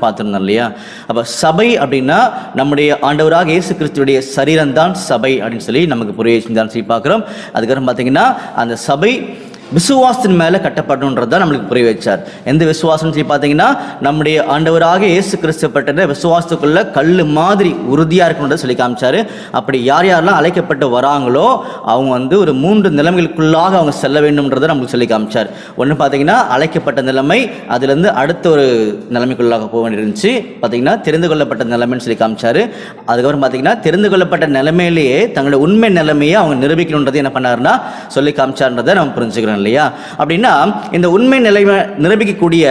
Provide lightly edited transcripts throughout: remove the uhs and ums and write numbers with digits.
பார்த்துருந்தோம் இல்லையா? அப்போ சபை அப்படின்னா நம்முடைய ஆண்டவராக இயேசு கிறிஸ்துடைய சரீரம் தான் சபை அப்படின்னு சொல்லி நமக்கு புரிய செஞ்சாலும் சொல்லி பார்க்குறோம். அதுக்கப்புறம் பார்த்தீங்கன்னா அந்த சபை விசுவாசத்தின் மேலே கட்டப்படணுன்றது தான் நம்மளுக்கு புரிய வச்சார். எந்த விசுவாசம்னு சொல்லி பார்த்தீங்கன்னா நம்முடைய ஆண்டவராக இயேசு கிறிஸ்து பட்ட விசுவாசத்துக்குள்ள கல் மாதிரி உறுதியாக இருக்கணுன்றதை சொல்லி காமிச்சார். அப்படி யார் யாரெல்லாம் அழைக்கப்பட்டு வராங்களோ அவங்க ஒரு 3 நிலைமைகளுக்குள்ளாக அவங்க செல்ல வேண்டும்ன்றதை நம்மளுக்கு சொல்லி காமிச்சார். ஒன்று பார்த்தீங்கன்னா அழைக்கப்பட்ட நிலைமை, அதுலேருந்து அடுத்த ஒரு நிலைமைக்குள்ளாக போக வேண்டியிருந்துச்சு. பார்த்தீங்கன்னா தெரிந்து கொள்ளப்பட்ட நிலைமைன்னு சொல்லி காமிச்சார். அதுக்கப்புறம் பார்த்தீங்கன்னா தெரிந்து கொள்ளப்பட்ட நிலைமையிலேயே தங்களுடைய உண்மை நிலைமையை அவங்க நிரூபிக்கணுன்றதை என்ன பண்ணாருன்னா சொல்லி காமிச்சார்ன்றதை நம்ம புரிஞ்சுக்கிறோம் இல்லையா? அப்படின்னா இந்த உண்மை நிலைமை நிரூபிக்கக்கூடிய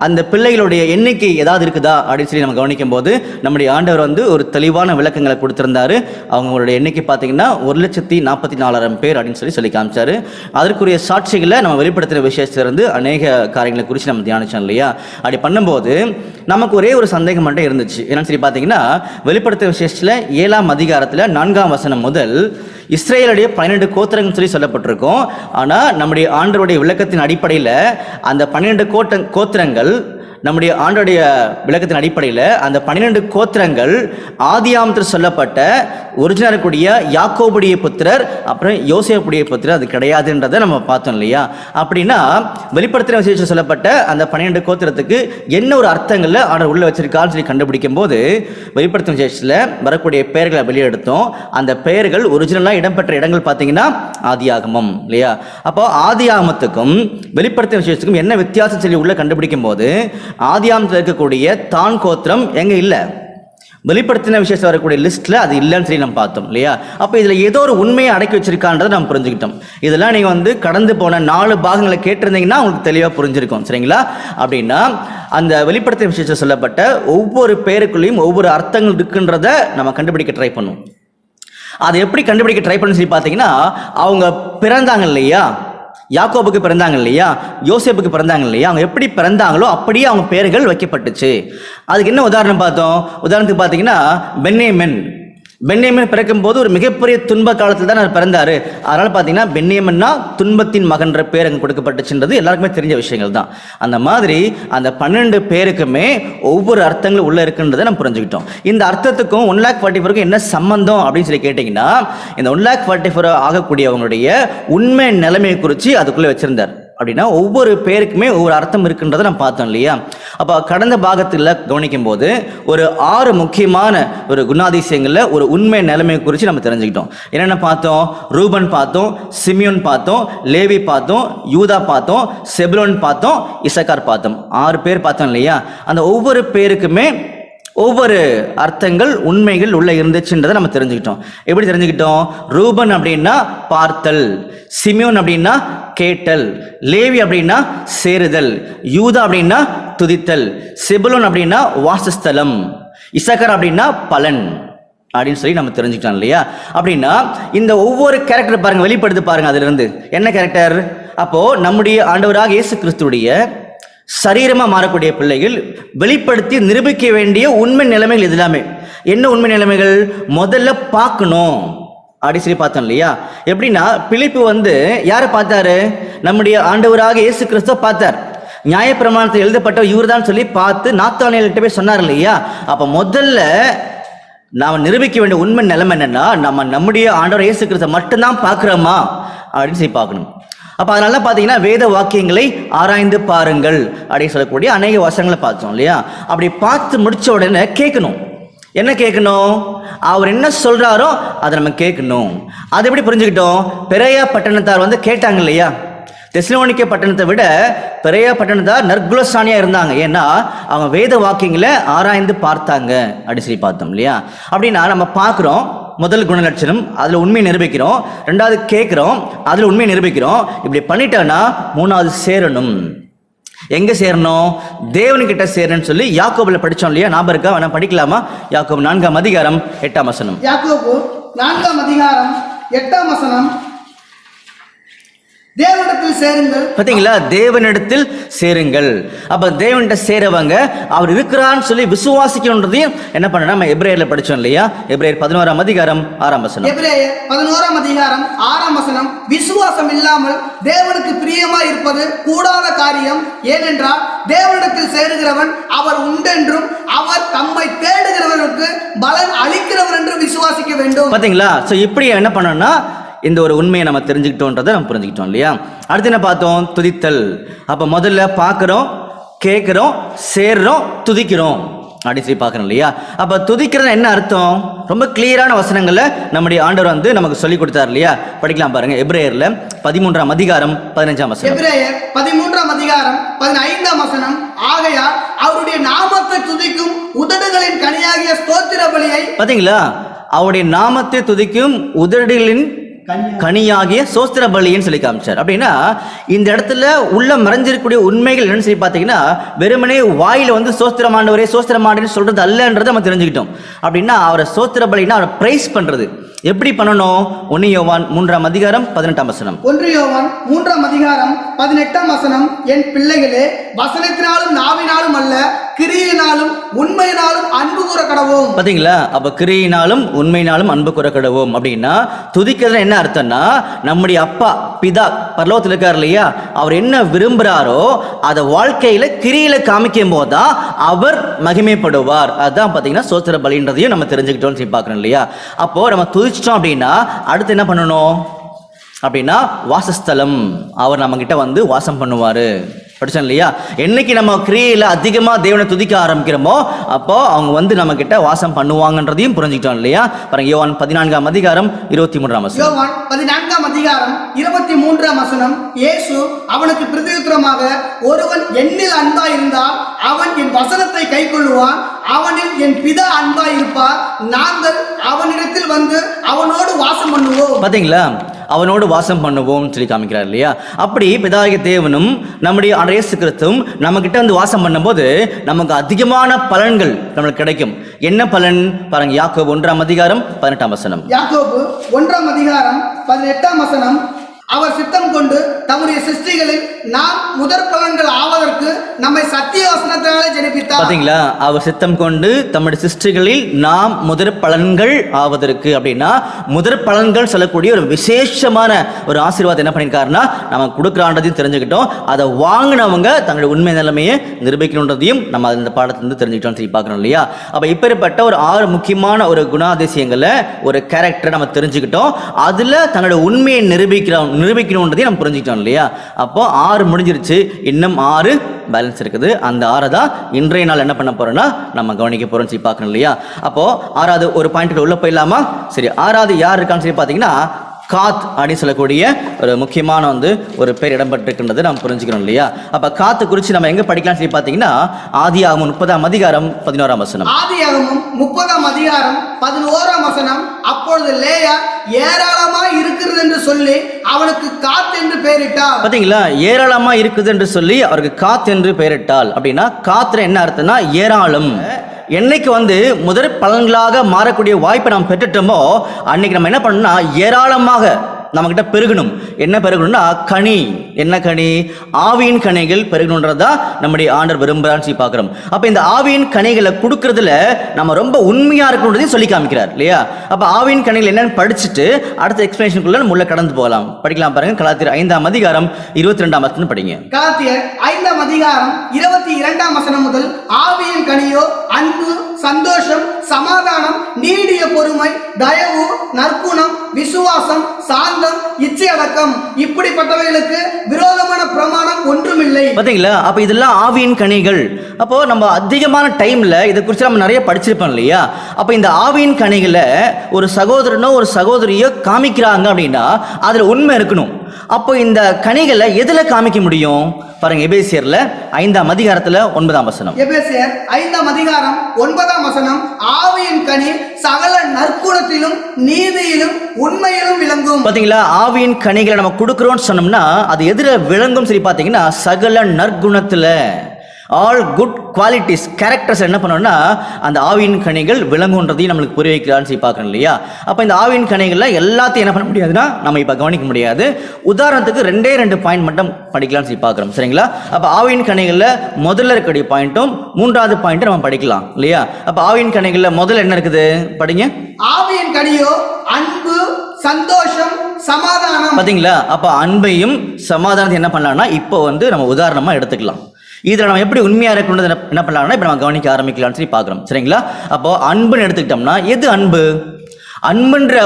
அந்த பிள்ளைகளுடைய எண்ணிக்கை ஏதாவது இருக்குதா அப்படின்னு சொல்லி நம்ம கவனிக்கும் போது நம்முடைய ஆண்டவர் ஒரு தெளிவான விளக்கங்களை கொடுத்திருந்தாரு. அவங்களுடைய எண்ணிக்கை பார்த்தீங்கன்னா 1,44,000 பேர் அப்படின்னு சொல்லி காமிச்சாரு. அதற்குரிய சாட்சிகளை நம்ம வெளிப்படுத்துகிற விஷயத்திலிருந்து அநேக காரியங்களை குறித்து நம்ம தியானிச்சோம் இல்லையா? அப்படி பண்ணும்போது நமக்கு ஒரே ஒரு சந்தேகம் மட்டும் இருந்துச்சு. என்னன்னு சொல்லி பார்த்தீங்கன்னா வெளிப்படுத்துகிற விஷயத்தில் 7ஆம் அதிகாரத்தில் 4ஆம் வசனம் முதல் இஸ்ரேலுடைய 12 கோத்திரங்கள் சொல்லி சொல்லப்பட்டிருக்கும். ஆனால் நம்முடைய ஆண்டவருடைய விளக்கத்தின் அடிப்படையில் அந்த 12 கோத்திரங்கள் நம்முடைய ஆண்டோடைய விளக்கத்தின் அடிப்படையில் அந்த 12 கோத்திரங்கள் ஆதியாமத்தில் சொல்லப்பட்ட ஒரிஜினல் இருக்கக்கூடிய யாக்கோபுடைய புத்திரர் அப்புறம் யோசேப்புடைய புத்திரர் அது கிடையாதுன்றதை நம்ம பார்த்தோம் இல்லையா? அப்படின்னா வெளிப்படுத்தின விசேஷம் சொல்லப்பட்ட அந்த 12 கோத்திரத்துக்கு என்ன ஒரு அர்த்தங்களில் ஆண்டவர் உள்ள வச்சிருக்கான்னு சொல்லி கண்டுபிடிக்கும் போது வெளிப்படுத்தின விசேஷத்தில் வரக்கூடிய பெயர்களை வெளியெடுத்தோம். அந்த பெயர்கள் ஒரிஜினலாக இடம்பெற்ற இடங்கள் பார்த்தீங்கன்னா ஆதியாகமம் இல்லையா? அப்போ ஆதியாகமத்துக்கும் வெளிப்படுத்தின விசேஷத்துக்கும் என்ன வித்தியாசம் சொல்லி உள்ள கண்டுபிடிக்கும் போது ஆதியாகமத்தில் இருக்கக்கூடிய தான் கோத்திரம் எங்க இல்லை, வெளிப்படுத்தின விஷயத்தில் வரக்கூடிய லிஸ்ட்ல அது இல்லைன்னு சொல்லி நம்ம பார்த்தோம் இல்லையா? அப்போ இதுல ஏதோ ஒரு உண்மையை அடக்கி வச்சிருக்கான்றதை நம்ம புரிஞ்சுக்கிட்டோம். இதெல்லாம் நீங்க கடந்து போன 4 பாகங்களை கேட்டிருந்தீங்கன்னா உங்களுக்கு தெளிவாக புரிஞ்சிருக்கும் சரிங்களா? அப்படின்னா அந்த வெளிப்படுத்தின விஷயத்தில் சொல்லப்பட்ட ஒவ்வொரு பேருக்குள்ளேயும் ஒவ்வொரு அர்த்தங்கள் இருக்குன்றத நம்ம கண்டுபிடிக்க ட்ரை பண்ணுவோம். அதை எப்படி கண்டுபிடிக்க ட்ரை பண்ணு சொல்லி பார்த்தீங்கன்னா அவங்க பிறந்தாங்க இல்லையா, யாக்கோபுக்கு பிறந்தாங்க இல்லையா, யோசேப்புக்கு பிறந்தாங்க இல்லையா, அவங்க எப்படி பிறந்தாங்களோ அப்படியே அவங்க பேர்கள் வைக்கப்பட்டுச்சு. அதுக்கு என்ன உதாரணம் பார்த்தோம்? உதாரணத்துக்கு பார்த்தீங்கன்னா பென்யமின் பிறக்கும் போது ஒரு மிகப்பெரிய துன்ப காலத்தில் தான் அவர் பிறந்தாரு. அதனால பார்த்தீங்கன்னா பென்யமின்னா துன்பத்தின் மகன்ற பேர் அங்கே கொடுக்கப்பட்டுச்சுன்றது எல்லாருக்குமே தெரிஞ்ச விஷயங்கள் தான். அந்த மாதிரி அந்த 12 பேருக்குமே ஒவ்வொரு அர்த்தங்களும் உள்ள இருக்குன்றதை நம்ம புரிஞ்சுக்கிட்டோம். இந்த அர்த்தத்துக்கும் 1,44,000 என்ன சம்பந்தம் அப்படின்னு சொல்லி கேட்டிங்கன்னா இந்த 1,44,000 ஆகக்கூடியவங்களுடைய உண்மை நிலைமையை குறித்து அதுக்குள்ளே வச்சிருந்தார். அப்படின்னா ஒவ்வொரு பேருக்குமே ஒவ்வொரு அர்த்தம் இருக்குன்றதை நம்ம பார்த்தோம் இல்லையா? அப்போ கடந்த பாகத்தில் கவனிக்கும் போது ஒரு 6 முக்கியமான ஒரு குணாதிசயங்களில் ஒரு உண்மை நிலைமை குறித்து நம்ம தெரிஞ்சுக்கிட்டோம். என்னென்ன பார்த்தோம்? ரூபன் பார்த்தோம், சிமியோன் பார்த்தோம், லேவி பார்த்தோம், யூதா பார்த்தோம், செபுலோன் பார்த்தோம், இசக்கார் பார்த்தோம். 6 பேர் பார்த்தோம் இல்லையா? அந்த ஒவ்வொரு பேருக்குமே ஒவ்வொரு அர்த்தங்கள் உண்மைகள் உள்ள இருந்துச்சுன்றதை நம்ம தெரிஞ்சுக்கிட்டோம். எப்படி தெரிஞ்சுக்கிட்டோம்? ரூபன் அப்படின்னா பார்த்தல், சிமியோன் அப்படின்னா கேட்டல், லேவி அப்படின்னா சேருதல், யூதா அப்படின்னா துதித்தல், செபுலோன் அப்படின்னா வாசஸ்தலம், இசக்கார் அப்படின்னா பலன் அப்படின்னு சொல்லி நம்ம தெரிஞ்சுக்கிட்டோம் இல்லையா? அப்படின்னா இந்த ஒவ்வொரு கேரக்டர் பாருங்க, வெளிப்படுத்து பாருங்க. அதுல இருந்து என்ன கேரக்டர்? அப்போ நம்முடைய ஆண்டவராக இயேசு கிறிஸ்துடைய சரீரமா மாறக்கூடிய பிள்ளைகள் வெளிப்படுத்தி நிரூபிக்க வேண்டிய உண்மை நிலைமைகள் இது எல்லாமே. என்ன உண்மை நிலைமைகள்? முதல்ல பார்க்கணும் அப்படி சொல்லி பார்த்தோம் இல்லையா? எப்படின்னா பிலிப்பு யாரை பார்த்தாரு? நம்முடைய ஆண்டவராக இயேசு கிறிஸ்துவ பார்த்தார். நியாயப்பிரமாணத்தில் எழுதப்பட்ட இவர் தான் சொல்லி பார்த்து நாத்தானியேல்கிட்ட போய் சொன்னார் இல்லையா? அப்ப முதல்ல நாம் நிரூபிக்க வேண்டிய உண்மை நிலைமை என்னன்னா நம்முடைய ஆண்டவர் இயேசு கிறிஸ்துவ மட்டும்தான் பார்க்கிறோமா அப்படின்னு சொல்லி பார்க்கணும். அப்போ அதனால பார்த்தீங்கன்னா வேத வாக்கியங்களை ஆராய்ந்து பாருங்கள் அப்படின்னு சொல்லக்கூடிய அநேக வசனங்களை பார்த்தோம் இல்லையா? அப்படி பார்த்து முடிச்ச உடனே கேட்கணும். என்ன கேட்கணும்? அவர் என்ன சொல்றாரோ அதை நம்ம கேட்கணும். அதை எப்படி புரிஞ்சுக்கிட்டோம்? பெரேயா பட்டணத்தார் கேட்டாங்க இல்லையா? தெசலோனிக்கே பட்டணத்தை விட பெரேயா பட்டணத்தார் நற்குலசானியா இருந்தாங்க. ஏன்னா அவங்க வேத வாக்கியங்களை ஆராய்ந்து பார்த்தாங்க அப்படின்னு சொல்லி பார்த்தோம் இல்லையா? அப்படின்னா நம்ம பார்க்குறோம், முதல் குணலட்சணம் அதில் உண்மையை நிரூபிக்கிறோம், 2வது கேட்குறோம், அதில் உண்மையை நிரூபிக்கிறோம். இப்படி பண்ணிட்டோன்னா 3வது சேரணும். எங்கே சேரணும்? தேவனுக்கிட்ட சேரணும்னு சொல்லி யாக்கோபுல படித்தோம் இல்லையா? ஞாபகம் இருக்கா? வேணா படிக்கலாமா? யாக்கோபு 4ஆம் அதிகாரம் 8ஆம் வசனம். யாக்கோபு 4ஆம் அதிகாரம் 8ஆம் வசனம். தேவனிடத்தில் சேருங்கள். பாத்தீங்களா, தேவனிடத்தில் சேருங்கள். அப்ப தேவனிட சேரவங்க அவர் இருக்கிறான்னு சொல்லி விசுவாசிக்கணுன்றதையும் என்ன பண்ண நம்ம எபிரேயர்ல படிச்சோம் இல்லையா? எபிரேயர் 11ஆம் அதிகாரம் 6ஆம் வசனம். எபிரேயர் 11ஆம் அதிகாரம் 6ஆம் வசனம், விசுவாசம் இல்லாமல் தேவனுக்கு பிரியமாய் இருப்பது கூடாத காரியம். ஏனென்றால் தேவனிடத்தில் சேருகிறவன் அவர் உண்டென்றும் அவர் தம்மை தேடுகிறவனுக்கு பலன் அளிக்கிறவர் என்றும் விசுவாசிக்க வேண்டும். பாத்தீங்களா? சோ இப்படி என்ன பண்ணணும்னா இந்த ஒரு உண்மையை நம்ம தெரிஞ்சுக்கிட்டோன்றதை நம்ம புரிஞ்சுக்கிட்டோம் இல்லையா? அடுத்து என்ன பார்த்தோம்? துதித்தல். அப்ப முதல்ல பார்க்கிறோம், கேட்கிறோம், சேர்றோம், துதிக்கிறோம் அப்படின்னு சொல்லி பார்க்கறோம் இல்லையா? அப்ப துதிக்கிறது என்ன அர்த்தம்? ரொம்ப கிளியரான வசனங்கள்ல நம்முடைய ஆண்டவர் வந்து நமக்கு சொல்லி கொடுத்தார் இல்லையா? படிக்கலாம் பாருங்க. எபிரேயர்ல 13ஆம் அதிகாரம் 15ஆம் வசனம். எபிரேயர் 13ஆம் அதிகாரம் 15ஆம் வசனம், ஆகையால் அவருடைய நாமத்தை துதிக்கும் உதடுகளின் கனியாகிய ஸ்தோத்திர பலியை. பாத்தீங்களா? அவருடைய நாமத்தை துதிக்கும் உதடுகளின் கனியாகிய சோஸ்திர பலின்னு சொல்லி காமிச்சார். அப்படின்னா இந்த இடத்துல உள்ள மறைஞ்சிருக்கக்கூடிய உண்மைகள் என்னன்னு சொல்லி பார்த்தீங்கன்னா, வெறுமனே வாயில வந்து சோஸ்திரமானவரே சோஸ்திரமானவரே சொல்றது அல்லன்றதை நம்ம தெரிஞ்சுக்கிட்டோம். அப்படின்னா அவரை சோஸ்திர பலின்னா அவரை பிரைஸ் பண்றது எப்படி பண்ணணும்? 1 யோவான் 3ஆம் அதிகாரம் 18ஆம் வசனம். 1 யோவான் 3ஆம் அதிகாரம் 18ஆம் வசனம், என் பிள்ளைகளே, வசனத்தினாலும் நாவினாலும் அல்ல, கிரியினாலும் உண்மையினாலும் அன்பு கூற கடவோம். பாத்தீங்களா? அப்ப கிரியினாலும் உண்மையினாலும் அன்பு கூற கடவோம் அப்படின்னா துதிக்கிறது என்ன அர்த்தம்னா, நம்முடைய அப்பா பிதா பரலோகத்தில் இருக்கார் இல்லையா? அவர் என்ன விரும்புறாரோ அதை வாழ்க்கையில கிரியில காமிக்கும் போதுதான் அவர் மகிமைப்படுவார். அதுதான் பாத்தீங்கன்னா சோத்திர பலின்றதையும் நம்ம தெரிஞ்சுக்கிட்டோம்னு சொல்லி பார்க்கறோம் இல்லையா? அப்போ நம்ம துதிச்சிட்டோம் அப்படின்னா அடுத்து என்ன பண்ணணும் அப்படின்னா வாசஸ்தலம். அவர் நம்ம கிட்ட வந்து வாசம் பண்ணுவாரு. படிச்சோம் இல்லையா? என்னைக்கு நம்ம கிரியையில அதிகமா தேவனை துதிக்க ஆரம்பிக்கிறோமோ அப்போ அவங்க வந்து நம்ம கிட்ட வாசம் பண்ணுவாங்கன்றதையும் புரிஞ்சுக்கிட்டோம் இல்லையா? பாருங்க, யோவான் 14ஆம் அதிகாரம் 23ஆம் வசனம். யோவான் 14ஆம் அதிகாரம் 23ஆம் வசனம், இயேசு அவனுக்கு பிரதியுத்தரமாக, ஒருவன் என்னில் அன்பாய் இருந்தால் அவன் என் வசனத்தை கைக்கொள்ளுவான், அவனில் என் பிதா அன்பாய் இருப்பார், நாங்கள் அவனிடத்தில் வந்து அவனோடு வாசம் பண்ணுவோம். பாத்தீங்களா? அவனோடு வாசம் பண்ணுவோம் சொல்லி காமிக்கிறார் இல்லையா? அப்படி பிதாகிய தேவனும் நம்முடைய இயேசு கிறிஸ்துவும் நம்ம கிட்ட வந்து வாசம் பண்ணும்போது நமக்கு அதிகமான பலன்கள் நம்மளுக்கு கிடைக்கும். என்ன பலன் பாருங்க, யாக்கோபு 1ஆம் அதிகாரம் 18ஆம் வசனம். யாக்கோபு 1ஆம் அதிகாரம் 18ஆம் வசனம், அவர் சித்தம் கொண்டு தம்முடைய சிருஷ்டிகளில் நாம் முதற் பலன்கள் ஆவதற்கு நம்மை சத்திய வசனத்தினாலே ஜெனிப்பித்தார். பாத்தீங்களா? அவர் சித்தம் கொண்டு தம்முடைய சிருஷ்டிகளில் நாம் முதற் பலன்கள் ஆவதற்கு அப்படின்னா முதற் பலன்கள் சொல்லக்கூடிய ஒரு விசேஷமான ஒரு ஆசீர்வாதம் என்ன பண்ணிருக்காருன்னா நமக்கு கொடுக்குறான்றதையும் தெரிஞ்சுக்கிட்டோம். அதை வாங்கினவங்க தங்களுடைய உண்மை நிலைமையை நிரூபிக்கணுன்றதையும் நம்ம இந்த பாடத்திலிருந்து தெரிஞ்சுக்கிட்டோம் சொல்லி பார்க்கணும் இல்லையா? அப்ப இப்படிப்பட்ட ஒரு 6 முக்கியமான ஒரு குணாதிசயங்களை ஒரு கேரக்டரை நம்ம தெரிஞ்சுக்கிட்டோம். அதுல தங்களுடைய உண்மையை நிரூபிக்கணுன்றதையும் நம்ம புரிஞ்சுக்கிட்டோம் இல்லையா? அப்போ 6 முடிஞ்சிருச்சு, இன்னும் 6 பேலன்ஸ் இருக்குது. அந்த 6 தான் இன்றைய நாள் என்ன பண்ண போறோம்னா நம்ம கவனிக்க போறோம் சொல்லி பார்க்கணும் இல்லையா? அப்போ 6வது ஒரு பாயிண்ட் உள்ள போயிடலாமா? சரி, 6வது யார் இருக்கான்னு சொல்லி பார்த்தீங்கன்னா காத் அப்படின்னு சொல்லக்கூடிய ஒரு முக்கியமான வந்து ஒரு பேர் இடம்பெற்றிருக்கின்றது நாம் புரிஞ்சுக்கணும் இல்லையா? அப்ப காத்து குறித்து நம்ம எங்க படிக்கலாம் சொல்லி பார்த்தீங்கன்னா ஆதியாகமம் 30ஆம் அதிகாரம் 11ஆம் வசனம். ஆதியாகமம் 30ஆம் அதிகாரம் 11ஆம் வசனம், அப்பொழுது லேயா ஏராளமாய் இருக்கிறது என்று சொல்லி அவனுக்கு காத் என்று பெயரிட்டார். பாத்தீங்களா? ஏராளமா இருக்குது என்று சொல்லி அவருக்கு காத் என்று பெயரிட்டாள். அப்படின்னா காத்துல என்ன அர்த்தம்னா ஏராளம். என்னைக்கு வந்து முதற் பலன்களாக மாறக்கூடிய வாய்ப்பை நாம் பெற்றுட்டோமோ அன்னைக்கு நம்ம என்ன பண்ணணும்னா ஏராளமாக நம்மகிட்ட பெருகணும். என்ன பெருகணும்னா கனி. என்ன கனி? ஆவியின் கனிகள் பெருகணுன்றதா நம்முடைய ஆண்டவர் விரும்புகிறான்னு சொல்லி பார்க்கிறோம். அப்ப இந்த ஆவியின் கனிகளை கொடுக்கறதுல நம்ம ரொம்ப உண்மையா இருக்கணுன்றதையும் சொல்லி காமிக்கிறார் இல்லையா? அப்ப ஆவியின் கனிகள் என்னன்னு படிச்சுட்டு அடுத்த எக்ஸ்பிளேஷனுக்குள்ள நம்ம உள்ள கடந்து போகலாம். படிக்கலாம் பாருங்க. கலாத்தியர் 5ஆம் அதிகாரம் 22ஆம் வசனம் படிங்க. கலாத்தியர் 5ஆம் அதிகாரம் 22ஆம் வசனம் முதல், ஆவியின் கனியோ அன்பு, சந்தோஷம், சமாதானம், நீடிய பொறுமை, தயவு, நற்குணம், விசுவாசம், சாந்தம், இச்சை அடக்கம், இப்படிப்பட்டவைகளுக்கு விரோதமான பிரமாணம் ஒன்றுமில்லை. பாத்தீங்களா? அப்ப இதெல்லாம் ஆவியின் கனிகள். அப்போ நம்ம அதிகமான டைம்ல இதை குறித்து நம்ம நிறைய படிச்சிருப்போம் இல்லையா? அப்ப இந்த ஆவியின் கனிகளை ஒரு சகோதரனோ ஒரு சகோதரியோ காமிக்கிறாங்க அப்படின்னா அதுல உண்மை இருக்கணும். அப்போ இந்த கனிகளை எதுல காமிக்க முடியும் பாருங்க. எபேசியர்ல 5ஆம் அதிகாரத்துல 9ஆம் வசனம். எபேசியர் 5ஆம் அதிகாரம் 9ஆம் வசனம், ஆவியின் கனி சகல நற்குணத்திலும் நீதியிலும் உண்மையிலும் விளங்கும். பாத்தீங்களா? ஆவியின் கனிகளை நம்ம கொடுக்கிறோம்னு சொன்னோம்னா அது எதிர விளங்கும் சொல்லி பாத்தீங்கன்னா சகல நற்குணத்துல. ஆல் குட் குவாலிட்டிஸ் கேரக்டர்ஸ் என்ன பண்ணோம்னா அந்த ஆவியின் கனிகள் விளங்குன்றதையும் நம்மளுக்கு புரிய வைக்கிறான்னு சொல்லி பார்க்கணும் இல்லையா. அப்போ இந்த ஆவியின் கனிகளில் எல்லாத்தையும் என்ன பண்ண முடியாதுன்னா நம்ம இப்போ கவனிக்க முடியாது. உதாரணத்துக்கு 2 பாயிண்ட் மட்டும் படிக்கலாம்னு சொல்லி பார்க்குறோம், சரிங்களா. அப்போ ஆவியின் கனிகளில் முதல்ல இருக்கக்கூடிய பாயிண்ட்டும் 3வது பாயிண்ட்டும் நம்ம படிக்கலாம் இல்லையா. அப்போ ஆவியின் கனிகளில் முதல்ல என்ன இருக்குது படிங்க. ஆவியின் கனியோ அன்பு, சந்தோஷம், சமாதானம். பார்த்தீங்களா. அப்போ அன்பையும் சமாதானத்தை என்ன பண்ணலாம்னா இப்போ நம்ம உதாரணமாக எடுத்துக்கலாம். இதில் நம்ம எப்படி உண்மையாக இருக்கணும்னு என்ன பண்ணலாம்னா இப்போ நம்ம கவனிக்க ஆரம்பிக்கலாம்னு சொல்லி பார்க்குறோம், சரிங்களா. அப்போ அன்புன்னு எடுத்துக்கிட்டோம்னா எது அன்பு? அன்புன்ற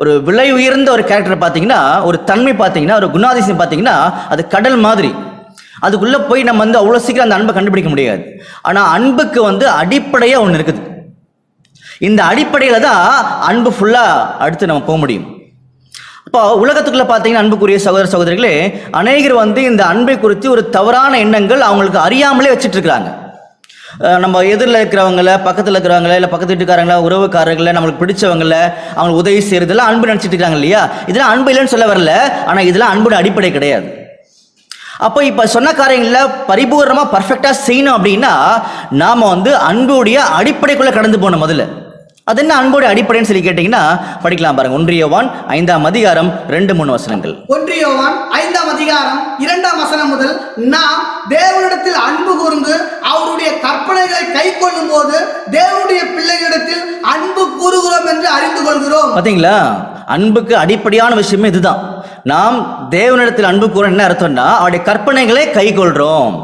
ஒரு விலை உயர்ந்த ஒரு கேரக்டர் பார்த்தீங்கன்னா, ஒரு தன்மை பார்த்தீங்கன்னா, ஒரு குணாதிசயம் பார்த்தீங்கன்னா அது கடல் மாதிரி. அதுக்குள்ளே போய் நம்ம அவ்வளோ சீக்கிரம் அந்த அன்பை கண்டுபிடிக்க முடியாது. ஆனால் அன்புக்கு அடிப்படையாக ஒன்று இருக்குது. இந்த அடிப்படையில் தான் அன்பு ஃபுல்லாக அடுத்து நம்ம போக முடியும். இப்போ உலகத்துக்குள்ள பார்த்தீங்கன்னா அன்புக்குரிய சகோதர சகோதரிகளே, அநேகர் இந்த அன்பை குறித்து ஒரு தவறான எண்ணங்கள் அவங்களுக்கு அறியாமலே வச்சுட்டு இருக்கிறாங்க. நம்ம எதிரில் இருக்கிறவங்கள, பக்கத்தில் இருக்கிறவங்கள, இல்லை பக்கத்து வீட்டுக்காரங்கள, உறவுக்காரர்களை, நம்மளுக்கு பிடிச்சவங்கள அவங்களுக்கு உதவி செய்யறதெல்லாம் அன்பு நினச்சிட்டு இருக்காங்க இல்லையா. இதெல்லாம் அன்பு இல்லைன்னு சொல்ல வரல, ஆனால் இதெல்லாம் அன்போட அடிப்படை கிடையாது. அப்போ இப்போ சொன்ன காரியங்களில் பரிபூர்ணமாக பர்ஃபெக்டாக செய்யணும் அப்படின்னா நாம் அன்புடைய அடிப்படைக்குள்ளே கடந்து போகணும். முதல்ல அது என்ன அன்போடைய அடிப்படைன்னு சொல்லி கேட்டீங்கன்னா படிக்கலாம் பாருங்க. 1 யோவான் 5ஆம் அதிகாரம் 2-3 வசனங்கள். 1 யோவான் 5ஆம் அதிகாரம் 2ஆம் வசனம் முதல், நாம் தேவனிடத்தில் அன்பு கூர்ந்து அவருடைய கற்பனைகளை கை கொள்ளும் போது தேவனுடைய பிள்ளைகளிடத்தில் அன்பு கூறுகிறோம் என்று அறிந்து கொள்கிறோம். பாத்தீங்களா, அன்புக்கு அடிப்படையான விஷயமே இதுதான். நாம் தேவனிடத்தில் அன்பு கூற என்ன அர்த்தம்னா அவருடைய கற்பனைகளை கை கொள்றோம்.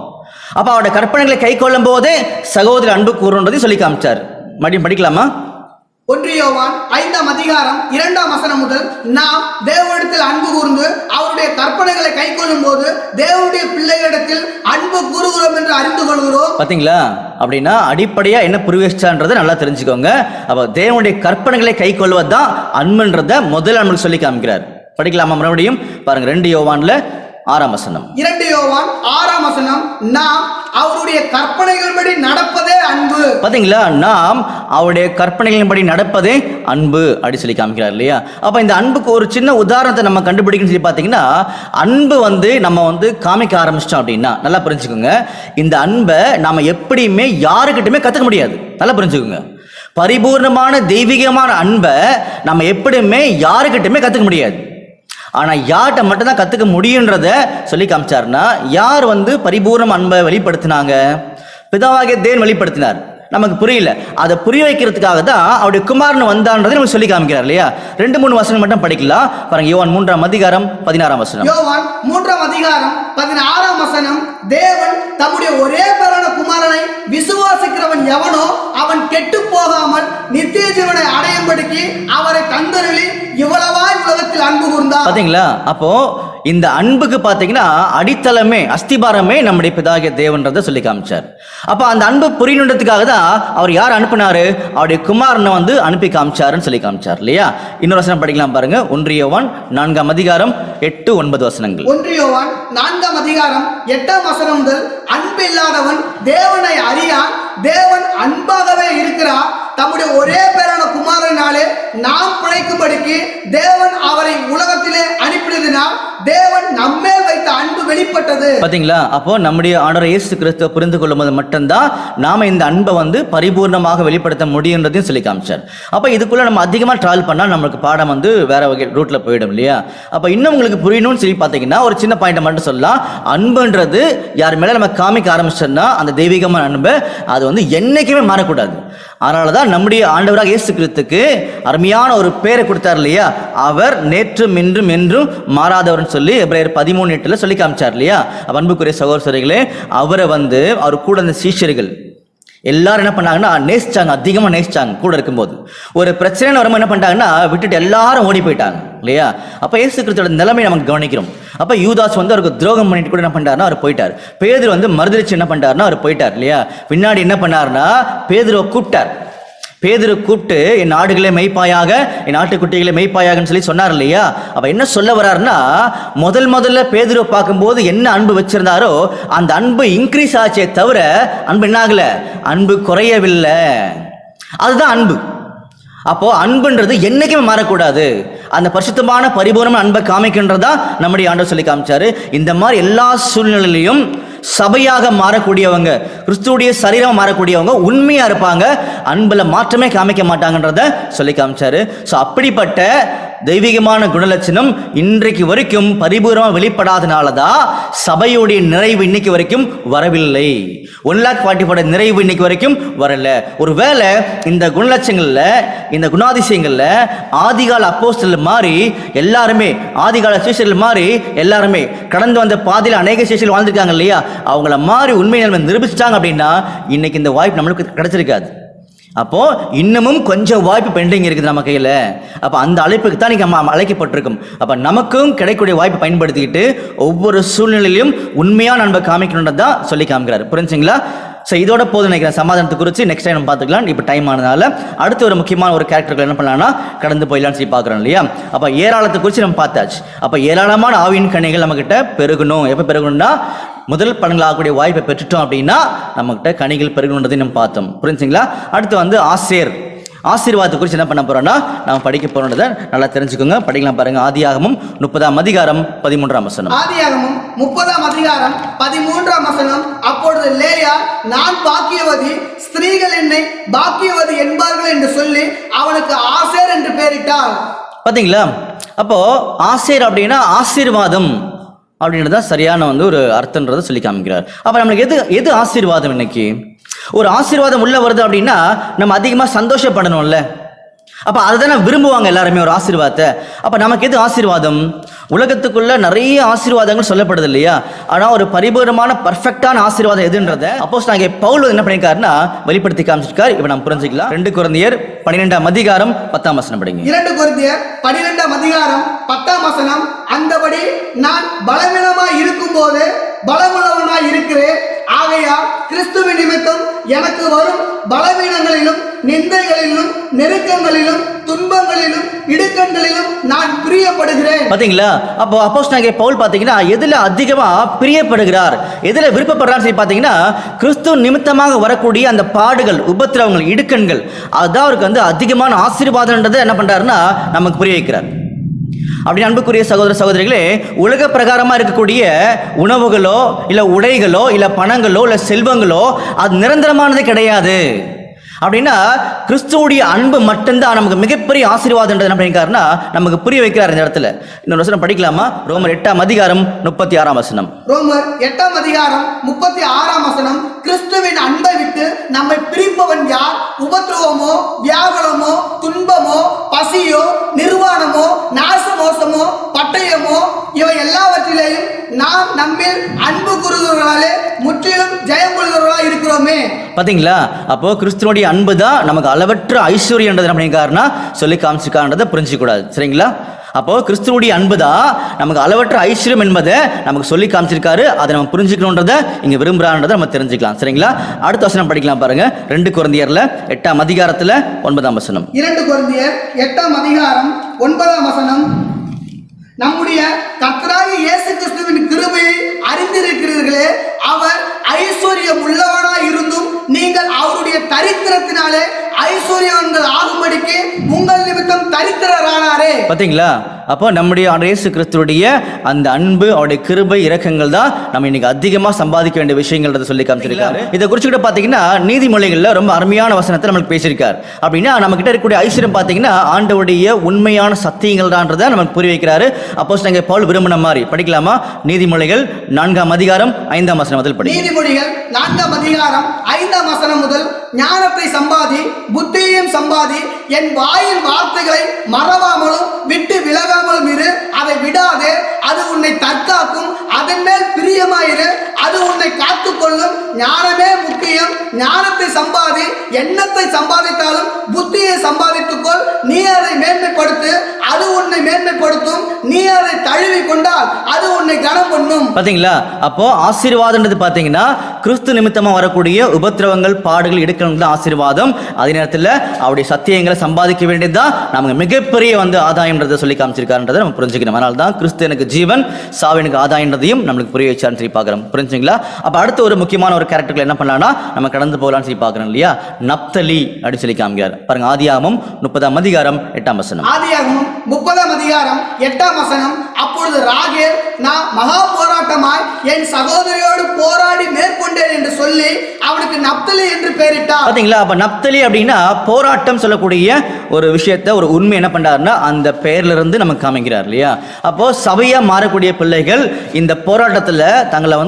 அப்ப அவருடைய கற்பனைகளை கை கொள்ளும் போதே சகோதரி அன்பு கூறுன்றதையும் சொல்லி காமிச்சார். மறுபடியும் படிக்கலாமா? 1 யோவான் 5ஆம் அதிகாரம் 2ஆம் வசனம் முதல், நாம் தேவனிடத்தில் அன்பு கூர்ந்து அவருடைய கற்பனைகளை கை கொள்ளும் போது தேவனுடைய பிள்ளைகளிடத்தில் அன்பு கூறுகிறோம் என்று அறிந்து கொள்கிறோம். பாத்தீங்களா, அப்படின்னா அடிப்படையா என்ன புரிவிச்சான்றதை நல்லா தெரிஞ்சுக்கோங்க. அப்ப தேவனுடைய கற்பனைகளை கை கொள்வதுதான் அன்புன்றத முதல்ல நம்மளுக்கு சொல்லி காமிக்கிறார். படிக்கலாமா மறுபடியும் பாருங்க. 2 யோவான்ல 6ஆம் வசனம். 2 யோவான் 6ஆம் வசனம், நாம் அவருடைய கற்பனைகளின்படி நடப்பதே அன்பு. பாத்தீங்களா, நாம் அவருடைய கற்பனைகளின்படி நடப்பதே அன்பு அப்படி சொல்லி காமிக்கிறார் இல்லையா. அப்ப இந்த அன்புக்கு ஒரு சின்ன உதாரணத்தை நம்ம கண்டுபிடிக்கணும்னு சொல்லி பாத்தீங்கன்னா, அன்பு நம்ம காமிக்க ஆரம்பிச்சிட்டோம் அப்படின்னா நல்லா புரிஞ்சுக்கோங்க. இந்த அன்பை நாம எப்படியுமே யாருக்கிட்டுமே கத்துக்க முடியாது. நல்லா புரிஞ்சுக்கோங்க. பரிபூர்ணமான தெய்வீகமான அன்பை நம்ம எப்படியுமே யாருக்கிட்டுமே கத்துக்க முடியாது. ஆனால் யார்கிட்ட மட்டும்தான் கற்றுக்க முடியுன்றத சொல்லி காமிச்சார்னா, யார் பரிபூர்ண அன்பை வெளிப்படுத்தினாங்க? பிதாவாகிய தேவன் வெளிப்படுத்தினார். நமக்கு புரியல, அதை புரிய வைக்கிறதுக்காக தான் அவருடைய குமாரன் வந்தான்றதை நமக்கு சொல்லி காமிக்கிறார் இல்லையா. 2-3 வசனம் மட்டும் படிக்கலாம் பாருங்க. யோவான் 3ஆம் அதிகாரம் 16ஆம் வசனம். யோவான் 3ஆம் அதிகாரம் 16ஆம் வசனம், தேவன் தம்முடைய ஒரே பேரான குமாரனை விசுவாசிக்கிறவன் எவனோ அவன் கெட்டு போகாமல் நித்திய ஜீவனை அடையும்படிக்கு அவரை தந்தருளி இவ்வளவாய் உலகத்தில் அன்பு கூர்ந்தார். பாத்தீங்களா, அப்போ இந்த அன்புக்கு பாத்தீங்கன்னா அடித்தளமே அஸ்திபாரமே நம்முடைய பிதாகிய தேவன்றதை சொல்லி காமிச்சார். அப்ப அந்த அன்பு புரியணுன்றதுக்காக தான் அவர் யார் அனுப்பினாரு? அவருடைய குமாரனை அனுப்பி காமிச்சாருன்னு சொல்லி காமிச்சார் இல்லையா. இன்னொரு வசனம் படிக்கலாம் பாருங்க. 1 யோவான் 4ஆம் அதிகாரம் 8-9 வசனங்கள். 1 யோவான் 4ஆம் அதிகாரம் 8ஆம் வசனம் முதல், அன்பு இல்லாதவன் தேவனை அறியான், தேவன் அன்பாகவே இருக்கிறார். தம்முடைய ஒரே பேரான குமாரனாலே நாம் பிழைக்கும்படிக்கு தேவன் அவரை உலகத்திலே அனுப்பினதினால் தேவன் நம்மேல் வைத்த அன்பு வெளிப்பட்டது. பாத்தீங்களா, அப்போ நம்முடைய ஆண்டவர் இயேசு கிறிஸ்துவை புரிந்து கொள்ளும் போது மட்டும்தான் நாம இந்த அன்பை பரிபூர்ணமாக வெளிப்படுத்த முடியுன்றதையும் சொல்லி காமிச்சார். அப்ப இதுக்குள்ள நம்ம அதிகமா டிராவல் பண்ணா நம்மளுக்கு பாடம் வேற வகை ரூட்ல போயிடும் இல்லையா. அப்ப இன்னும் உங்களுக்கு புரியணும்னு சொல்லி பாத்தீங்கன்னா ஒரு சின்ன பாயிண்ட் மட்டும் சொல்லலாம். அன்புன்றது யார் மேல நம்ம காமிக்க ஆரம்பிச்சோம்னா அந்த தெய்வீகமான அன்பை அது என்னைக்குமே மாறக்கூடாது. அதனாலதான் நம்முடைய ஆண்டவராக இயேசு கிறிஸ்துக்கு அருமையான ஒரு பேரை கொடுத்தார் இல்லையா. அவர் நேற்றும் இன்றும் என்றும் மாறாதவர் சொல்லி எபிரேயர் 13:8 சொல்லி காமிச்சார் இல்லையா. அன்புக்குரிய சகோதரர்களே, அவரை அவர் கூட அந்த சீஷர்கள் எல்லாரும் என்ன பண்ணாங்கன்னா நேசிச்சாங்க, அதிகமாக நேசிச்சாங்க. கூட இருக்கும்போது ஒரு பிரச்சனை வரும்போது என்ன பண்ணிட்டாங்கன்னா விட்டுட்டு எல்லாரும் ஓடி போயிட்டாங்க இல்லையா. அப்போ இயேசு கிறிஸ்துவோட நிலைமை நமக்கு கவனிக்கிறோம். அப்போ யூதாஸ் அவருக்கு துரோகம் பண்ணிட்டு கூட என்ன பண்ணாருன்னா அவர் போயிட்டார். பேதுரு மறுதலிச்சு என்ன பண்ணாருன்னா அவர் போயிட்டார் இல்லையா. பின்னாடி என்ன பண்ணாருன்னா பேதுருவை கூப்பிட்டார். பேதுரு கூப்பிட்டு என் ஆடுகளே மெய்ப்பாயாக, என் ஆட்டுக்குட்டிகளை மெய்ப்பாயாகன்னு சொல்லி சொன்னார் இல்லையா. அப்ப என்ன சொல்ல வர்றாருன்னா, முதல்ல பேதுருவை பார்க்கும்போது என்ன அன்பு வச்சிருந்தாரோ அந்த அன்பு இன்க்ரீஸ் ஆச்சே தவிர அன்பு என்ன ஆகல, அன்பு குறையவில்லை. அதுதான் அன்பு. அப்போ அன்புன்றது என்னைக்குமே மாறக்கூடாது. அந்த பரிசுத்தமான பரிபூர்ணமான அன்பை காமிக்கின்றதா நம்முடைய ஆண்டவர் சொல்லி காமிச்சாரு. இந்த மாதிரி எல்லா சூழ்நிலையிலையும் சபையாக மாறக்கூடியவங்க, கிறிஸ்துவுடைய சரீரம் மாறக்கூடியவங்க உண்மையா இருப்பாங்க, அன்புல மாற்றமே காமிக்க மாட்டாங்கன்றத சொல்லி காமிச்சாரு. ஸோ அப்படிப்பட்ட தெய்வீகமான குணலட்சணம் இன்றைக்கு வரைக்கும் பரிபூர்ணமாக வெளிப்படாதனால தான் சபையுடைய நிறைவு இன்னைக்கு வரைக்கும் வரவில்லை. 1,40,000 நிறைவு இன்னைக்கு வரைக்கும் வரல. ஒருவேளை இந்த குணலட்சங்கள்ல, இந்த குணாதிசயங்கள்ல ஆதிகால அப்போஸ்தலர் மாதிரி எல்லாருமே, ஆதிகால சீஷர்கள் மாதிரி எல்லாருமே கடந்து வந்த பாதையில் அநேக சீஷர்கள் வாழ்ந்திருக்காங்க இல்லையா, அவங்கள மாதிரி உண்மை நிலைமை நிரூபிச்சிட்டாங்க அப்படின்னா இன்னைக்கு இந்த வாய்ப்பு நம்மளுக்கு கிடைச்சிருக்காது. அப்போ இன்னமும் கொஞ்சம் வாய்ப்பு பெண்டிங் இருக்குது நம்ம கையில். அப்போ அந்த அழைப்புக்கு தான் நீங்கள் நம்ம அழைக்கப்பட்டிருக்கும். அப்போ நமக்கும் கிடைக்கக்கூடிய வாய்ப்பை பயன்படுத்திக்கிட்டு ஒவ்வொரு சூழ்நிலையிலும் உண்மையான அன்பை காமிக்கணுன்றது தான் சொல்லி காமிக்கிறாரு. புரிஞ்சுங்களா? ஸோ இதோட போது நினைக்கிறேன் சமாதானத்தை குறித்து நெக்ஸ்ட் டைம் நம்ம பார்த்துக்கலாம். இப்போ டைம் ஆனதுனால அடுத்து ஒரு முக்கியமான ஒரு கேரக்டர்கள் என்ன பண்ணலாம்னா கடந்து போயிடலான்னு சொல்லி பார்க்குறோம் இல்லையா. அப்போ ஏராளத்தை குறித்து நம்ம பார்த்தாச்சு. அப்போ ஏராளமான ஆவியின் கனிகள் நம்மக்கிட்ட பெருகணும். எப்போ பெருகணும்னா முதல் பலன்களாகக்கூடிய வாய்ப்பை பெற்றுட்டோம் அப்படின்னா நம்மகிட்ட கனிகள் பெருகணுன்றதை நம்ம பார்த்தோம். புரிஞ்சுங்களா? அடுத்து வந்து ஆசீர்வாதத்தை குறித்து என்ன பண்ண போறோம்னா நம்ம படிக்க போறோம்ன்றதை நல்லா தெரிஞ்சுக்கோங்க. படிக்கலாம் பாருங்க. ஆதியாகமம் 30:13. ஆதியாகமம் 30:13. அப்பொழுது லேயா, நான் பாக்கியவதி, ஸ்திரீகள் என்னை பாக்கியவதி என்பார்கள் என்று சொல்லி அவனுக்கு ஆசேர் என்று பெயரிட்டாள். பாத்தீங்களா? அப்போ ஆசேர் அப்படின்னா ஆசீர்வாதம் அப்படின்றது தான் சரியான வந்து ஒரு அர்த்தன்றதை சொல்லி காமிக்கிறார். அப்போ நம்மளுக்கு எது ஆசீர்வாதம்? இன்னைக்கு ஒரு ஆசீர்வாதம் உள்ள வருது அப்படின்னா நம்ம அதிகமாக சந்தோஷப்படணும்ல. அப்போ அதுதானே விரும்புவாங்க எல்லாருமே, ஒரு ஆசீர்வாதத்தை. அப்போ நமக்கு எது ஆசீர்வாதம்? உலகத்துக்குள்ள நிறைய ஆசீர்வாதங்கள் சொல்லப்படுது இல்லையா, ஆனால் ஒரு பரிபூர்ணமான பர்ஃபெக்டான ஆசீர்வாதம் எதுன்றதை அப்போஸ்தலனாகிய பவுல் என்ன பண்ணியிருக்காருன்னா வெளிப்படுத்தி காமிச்சிருக்காரு. இப்போ நம்ம புரிஞ்சுக்கலாம். 2 கொரிந்தியர் 12:10 படிங்க. 2 கொரிந்தியர் 12:10. அந்தபடி நான் பலவீனமாய் இருக்கும்போது பலமுள்ளவனாய் இருக்கிறேன். ஆகையால் கிறிஸ்துவின் நிமித்தம் எனக்கு வரும் பலவீனங்களிலும் நிந்தைகளிலும் நெருக்கங்களிலும் துன்பங்களிலும் இடுக்கண்களிலும் நான் பிரியப்படுகிறேன். பாத்தீங்களா? அப்போ அப்போஸ்தலனாகிய பவுல் பாத்தீங்கன்னா எதுல அதிகமா பிரியப்படுகிறார், எதுல விருப்பப்படுறான்னு சொல்லி பாத்தீங்கன்னா கிறிஸ்து நிமித்தமாக வரக்கூடிய அந்த பாடுகள், உபத்திரவங்கள், இடுக்கண்கள், அதுதான் அவருக்கு வந்து அதிகமான ஆசீர்வாதம்ன்றதை என்ன பண்றாருன்னா நமக்கு புரிய வைக்கிறார். அப்படி அன்புக்குரிய சகோதர சகோதரிகளே, உலக பிரகாரமாக இருக்கக்கூடிய உணவுகளோ இல்லை உடைகளோ இல்லை பணங்களோ இல்லை செல்வங்களோ அது நிரந்தரமானது கிடையாது. அப்படின்னா கிறிஸ்துவுடைய அன்பு மட்டும்தான் நமக்கு மிகப்பெரிய ஆசீர்வாதம் என்ன பண்ணியிருக்காருன்னா நமக்கு புரிய வைக்கிறார் இந்த இடத்துல. இன்னொரு வசனம் படிக்கலாமா? ரோமர் 8:36. ரோமர் 8:36. கிறிஸ்துவின் அன்பை விட்டு நம்மை பிரிப்பவன் யார்? உபத்திரவமோ, வியாகுலமோ, துன்பமோ, பசியோ, நிர்வாணமோ, நாசமோசமோ, பட்டயமோ, இவை எல்லாவற்றிலேயும் நாம் நம்மில் அன்பு கூறுகிறவர்களாலே முற்றிலும் ஜெயம் கொள்கிறவர்களாக இருக்கிறோமே. பாத்தீங்களா? அப்போ கிறிஸ்துவனுடைய அன்பு தான் நமக்கு அளவற்ற ஐஸ்வர்யன்றது என்ன பண்ணியிருக்காருன்னா சொல்லி காமிச்சிருக்கான்றதை புரிஞ்சிக்கூடாது. சரிங்களா? அப்போ கிறிஸ்துவனுடைய அன்பு தான் நமக்கு அளவற்ற ஐஸ்வர்யம் என்பதை நமக்கு சொல்லி காமிச்சிருக்காரு. அதை நம்ம புரிஞ்சுக்கணுன்றதை இங்க விரும்புறான்றதை நம்ம தெரிஞ்சுக்கலாம். சரிங்களா? அடுத்த வசனம் படிக்கலாம் பாருங்க. 2 கொரிந்தியர்ல 8:9. 2 கொரிந்தியர் 8:9. நம்முடைய கர்த்தராகிய இயேசு கிறிஸ்துவின் கிருபையை அறிந்திருக்கிறீர்களே, அவர் ஐஸ்வர்யம் உள்ளவனாய் இருந்தும் நீங்கள் அவருடைய தரித்திரத்தினாலே ஐஸ்வர்யவான்கள் ஆகும்படிக்கு உங்கள் நிமித்தம் தரித்திரரானாரே. பாத்தீங்களா? அப்போ நம்முடைய இயேசு கிறிஸ்துவுடைய அந்த அன்பு, அவருடைய கிருபை, இரக்கங்கள் தான் நம்ம இன்னைக்கு அதிகமாக சம்பாதிக்க வேண்டிய விஷயங்கள்ன்றதை சொல்லி காமிச்சிருக்காரு. இதை குறிச்சு கூட பார்த்தீங்கன்னா நீதிமொழிகளில் ரொம்ப அருமையான வசனத்தை நம்மளுக்கு பேசியிருக்காரு. அப்படின்னா நம்ம கிட்ட இருக்கக்கூடிய ஐஸ்வர்யம் பார்த்தீங்கன்னா ஆண்டவருடைய உண்மையான சத்தியங்கள் தான்றதை நமக்கு புரிய வைக்கிறாரு. அப்போஸ்தலனாகிய பவுல் விரும்பின மாதிரி படிக்கலாமா? நீதிமொழிகள் 4:5 முதல் படி. நீதிமொழிகள் 4:5 முதல் ஞானத்தை சம்பாதி, புத்தியையும் சம்பாதி, என் வாயின் வார்த்தைகளை மறவாமலும் விட்டு விலகாமலும் இரு. அதை விடாதே, அது உன்னை தற்காக்கும். அதன் மேல் பிரியமாயிரு, அது உன்னை காத்துக்கொள்ளும். ஞானமே முக்கியம். ஞானத்தை சம்பாதி. எண்ணத்தை சம்பாதித்தாலும் புத்தியை சம்பாதித்துக்கொள். நீ அதை மேன்மைப்படுத்து, அது உன்னை மேன்மைப்படுத்தும். நீ அதை தழுவி கொண்டால் அது உன்னை கனம் பண்ணும். பாத்தீங்களா? அப்போ ஆசீர்வாதம்ன்றது பாத்தீங்கன்னா கிறிஸ்து நிமித்தமா வரக்கூடிய உபத்திரவங்கள், பாடுகள், இடுக்கங்கள் தான் ஆசீர்வாதம். அதே நேரத்தில் அவருடைய சத்தியங்களை சம்பாதிக்க வேண்டியதுதான் நமக்கு மிகப்பெரிய வந்து ஆதாயம்ன்றதை சொல்லி காமிச்சிருக்காருன்றதை நம்ம புரிஞ்சுக்கணும். அதனால தான் கிறிஸ்து எனக்கு ஜீவன், சாவு எனக்கு ஆதாயன்றதையும் நம்மளுக்கு புரிய வச்சான்னு சொல்லி பார்க்குறோம். புரிஞ்சுங்களா? அப்போ அடுத்த ஒரு முக்கியமான ஒரு கேரக்டர்கள் என்ன பண்ணலாம்னா நம்ம கடந்து போகலான்னு சொல்லி பார்க்குறோம் இல்லையா. நப்தலி அப்படின்னு சொல்லி காமிக்கிறார் பாருங்க. ஆதியாகமம் 30:8. ஆதியாகமம் 30:8. அப்பொழுது ராகேல், நான் மகா போராட்டமாய் என் சகோதரியோடு போராடி மேற்கொண்டேன் என்று சொல்லி அவனுக்கு நப்தலி என்று பெயரிட்டார். பாத்தீங்களா? அப்ப நப்தலி அப்படின்னா போராட்டம் சொல்லக்கூடிய ஒரு விஷயத்த, ஒரு உண்மை என்ன பண்றாருன்னா அந்த பெயர்ல இருந்து நமக்கு காமிக்கிறார் இல்லையா? அப்போ சபையா மாறக்கூடிய பிள்ளைகள் இந்த போராட்டத்துல தங்களை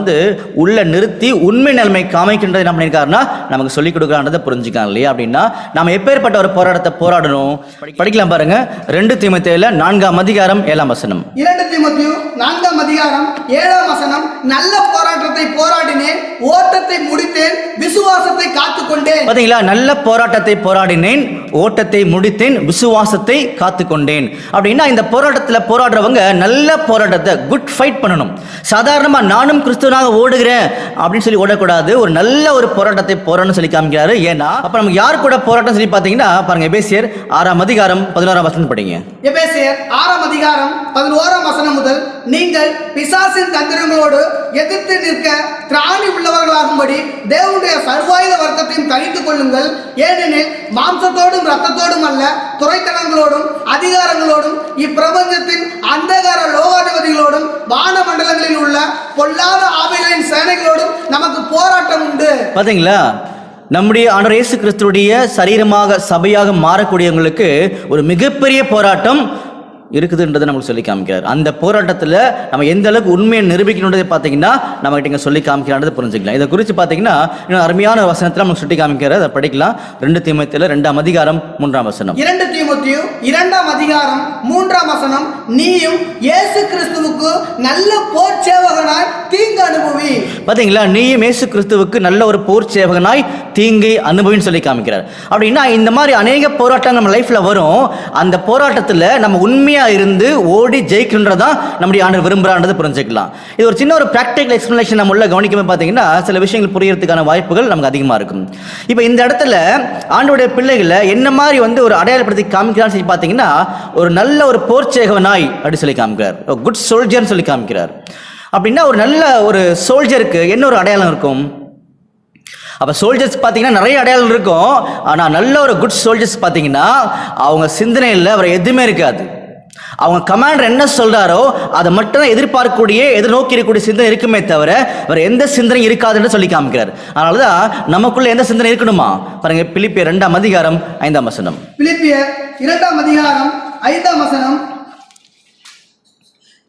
உள்ள நிறுத்தி உண்மை நிலைமை காமிக்கின்றது என்ன பண்ணிருக்காருன்னா நமக்கு சொல்லிக் கொடுக்கலான்றதை புரிஞ்சுக்கலாம் இல்லையா? அப்படின்னா நம்ம எப்பேற்பட்ட ஒரு போராட்டத்தை போராடணும் படிக்கலாம் பாருங்க. 2 தீமோத்தேயுல 4ஆம் அதிகாரம் 7ஆம் வசனம். 2 தீமோத்தேயு 4ஆம் அதிகாரம் 7ஆம் வசனம். நல்ல போராட்டத்தை போராடினேன், ஓட்டத்தை முடித்தேன், விசுவாசத்தை காத்துக்கொண்டேன். பாத்தீங்களா? நல்ல போராட்டத்தை போராடினேன், ஓட்டத்தை முடித்தேன், விசுவாசத்தை காத்துக்கொண்டேன். அப்படின்னா இந்த போராட்டத்துல போராடுறவங்க நல்ல போராட்டத்தை, குட் ஃபைட் பண்ணணும். சாதாரணமா நானும் கிறிஸ்துவனாக ஓடுகிறேன் அப்படின்னு சொல்லி ஓடக்கூடாது. ஒரு நல்ல ஒரு போராட்டத்தை போராடணும்னு சொல்லி காமிக்கிறாரு. ஏன்னா அப்ப நமக்கு யார் கூட போராட்டம் சொல்லி பாத்தீங்கன்னா பாருங்க, எபேசியர் 6ஆம் அதிகாரம் 11ஆம் வசனம் படிங்க. எபேசியர் 6ஆம் அதிகாரம் 11ஆம் வசனம் முதல், நீங்கள் பிசாசின் தந்திரங்களோடு எதிர்த்து நிற்க திராணி உள்ளவர்களாகும்படி தேவனுடைய சர்வாயுத வர்க்கத்தையும் தரித்துக் கொள்ளுங்கள். ஏனெனில் மாம்சத்தோடும் இரத்தத்தோடும் அல்ல, துரைத்தனங்களோடும் அதிகாரங்களோடும் இப்பிரபஞ்சத்தின் அந்தகார லோகாதிபதிகளோடும் வான மண்டலங்களில் உள்ள பொல்லாத ஆவிகளின் சேனைகளோடும் நமக்கு போராட்டம் உண்டு. பாத்தீங்களா? நம்முடைய ஆண்டவர் இயேசு கிறிஸ்துவுடைய சரீரமாக சபையாக மாறக்கூடியவங்களுக்கு ஒரு மிகப்பெரிய போராட்டம் இருக்குதுன்றதை நமக்கு சொல்லி காமிக்கிறார். அந்த போராட்டத்தில் நம்ம எந்த அளவுக்கு உண்மையை நிரூபிக்கணுன்றதை பார்த்தீங்கன்னா நம்ம கிட்ட சொல்லி காமிக்கிறான்றதை புரிஞ்சுக்கலாம். இதை குறித்து பார்த்தீங்கன்னா இன்னும் அருமையான வசனத்தில் நமக்கு சுட்டி காமிக்கிறார். அதை படிக்கலாம். 2 தீமோத்தேயுல 2ஆம் அதிகாரம் 3ஆம் வசனம். 2 தீமோத்தேயு 2ஆம் அதிகாரம் 3ஆம் வசனம். நீயும் இயேசு கிறிஸ்துவுக்கு நல்ல போர் சேவகனாய் தீங்கு அனுபவி. பார்த்தீங்களா? நீயும் இயேசு கிறிஸ்துவுக்கு நல்ல ஒரு போர் சேவகனாய் தீங்கை அனுபவின்னு சொல்லி காமிக்கிறார். அப்படின்னா இந்த மாதிரி அநேக போராட்டங்கள் நம்ம லைஃப்ல வரும். அந்த போராட்டத்தில் நம்ம உண்மையா இருந்து ஓடி ஜெயிக்கின்றதான் நம்முடைய ஆண்டவர் விரும்புறான்றதை புரிஞ்சுக்கலாம். இது ஒரு சின்ன ஒரு பிராக்டிகல் எக்ஸ்பிளனேஷன் நம்ம உள்ள கவனிக்கவே பார்த்தீங்கன்னா சில விஷயங்கள் புரியறதுக்கான வாய்ப்புகள் நமக்கு அதிகமாக இருக்கும். இப்போ இந்த இடத்துல ஆண்டவருடைய பிள்ளைகளை என்ன மாதிரி ஒரு அடையாளப்படுத்தி காமிக்கிறான்னு சொல்லி பார்த்தீங்கன்னா ஒரு நல்ல ஒரு போர்ச்சேகவனாய் அப்படி சொல்லி காமிக்கிறார். குட் சோல்ஜர்னு சொல்லி காமிக்கிறார். அப்படின்னா ஒரு நல்ல ஒரு சோல்ஜருக்கு என்ன ஒரு அடையாளம் இருக்கும்? அப்போ சோல்ஜர்ஸ் பார்த்தீங்கன்னா நிறைய அடையாளம் இருக்கும். ஆனால் நல்ல ஒரு குட் சோல்ஜர்ஸ் பார்த்தீங்கன்னா அவங்க சிந்தனையில் அவர் எதுவுமே இருக்காது. அவங்க கமாண்டர் என்ன சொல்றாரோ அதை மட்டும் தான் எதிர்பார்க்கக்கூடிய, எதிர்நோக்கி இருக்கக்கூடிய சிந்தனை இருக்குமே தவிர வேற எந்த சிந்தனையும் இருக்காதுன்னு சொல்லி காமிக்கிறார். அதனாலதான் நமக்குள்ள எந்த சிந்தனை இருக்கணுமா பாருங்க. பிலிப்பியர் 2ஆம் அதிகாரம் 5ஆம் வசனம். பிலிப்பியர் 2ஆம் அதிகாரம் 5ஆம் வசனம்.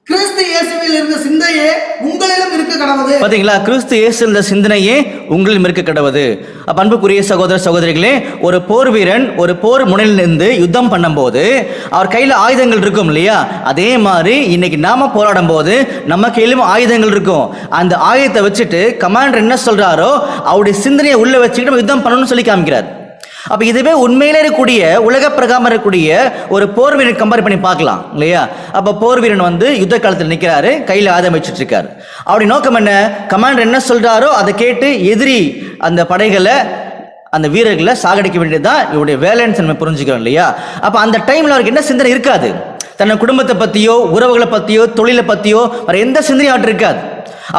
கிறிஸ்து இயேசுவில் இருந்த சிந்தையே உங்களிலும் இருக்க கடவுது. பாத்தீங்களா? கிறிஸ்து இயேசுவில் இருந்த சிந்தனையே உங்களிலும் இருக்க கடவுது. அப்ப அன்புக்குரிய சகோதர சகோதரிகளே, ஒரு போர் வீரன் ஒரு போர் முனையில் நின்று யுத்தம் பண்ணும்போது அவர் கையில ஆயுதங்கள் இருக்கும் இல்லையா? அதே மாதிரி இன்னைக்கு நாம போராடும் போது நம்ம கையிலும் ஆயுதங்கள் இருக்கும். அந்த ஆயுதத்தை வச்சுட்டு கமாண்டர் என்ன சொல்றாரோ அவருடைய சிந்தனையை உள்ள வச்சுக்கிட்டு நம்ம யுத்தம் பண்ணணும்னு சொல்லி காமிக்கிறார். அப்ப இதுவே உண்மையிலே இருக்கக்கூடிய உலக பிரகாரம் இருக்கக்கூடிய ஒரு போர் வீரன் கம்பேர் பண்ணி பார்க்கலாம் இல்லையா? அப்ப போர் வீரன் யுத்த காலத்தில் நிற்கிறாரு, கையில ஆயுதம் வச்சுட்டு இருக்காரு. அப்படி நோக்கம் என்ன? கமாண்டர் என்ன சொல்றாரோ அதை கேட்டு எதிரி அந்த படைகளை, அந்த வீரர்களை சாகடிக்க வேண்டியதுதான் இவருடைய வேலைன்னு நம்ம புரிஞ்சுக்கிறோம் இல்லையா? அப்ப அந்த டைம்ல அவருக்கு என்ன சிந்தனை இருக்காது? தன்னை குடும்பத்தை பத்தியோ, உறவுகளை பத்தியோ, தொழிலை பத்தியோ வேற எந்த சிந்தனையும் அவர்கிட்ட இருக்காது.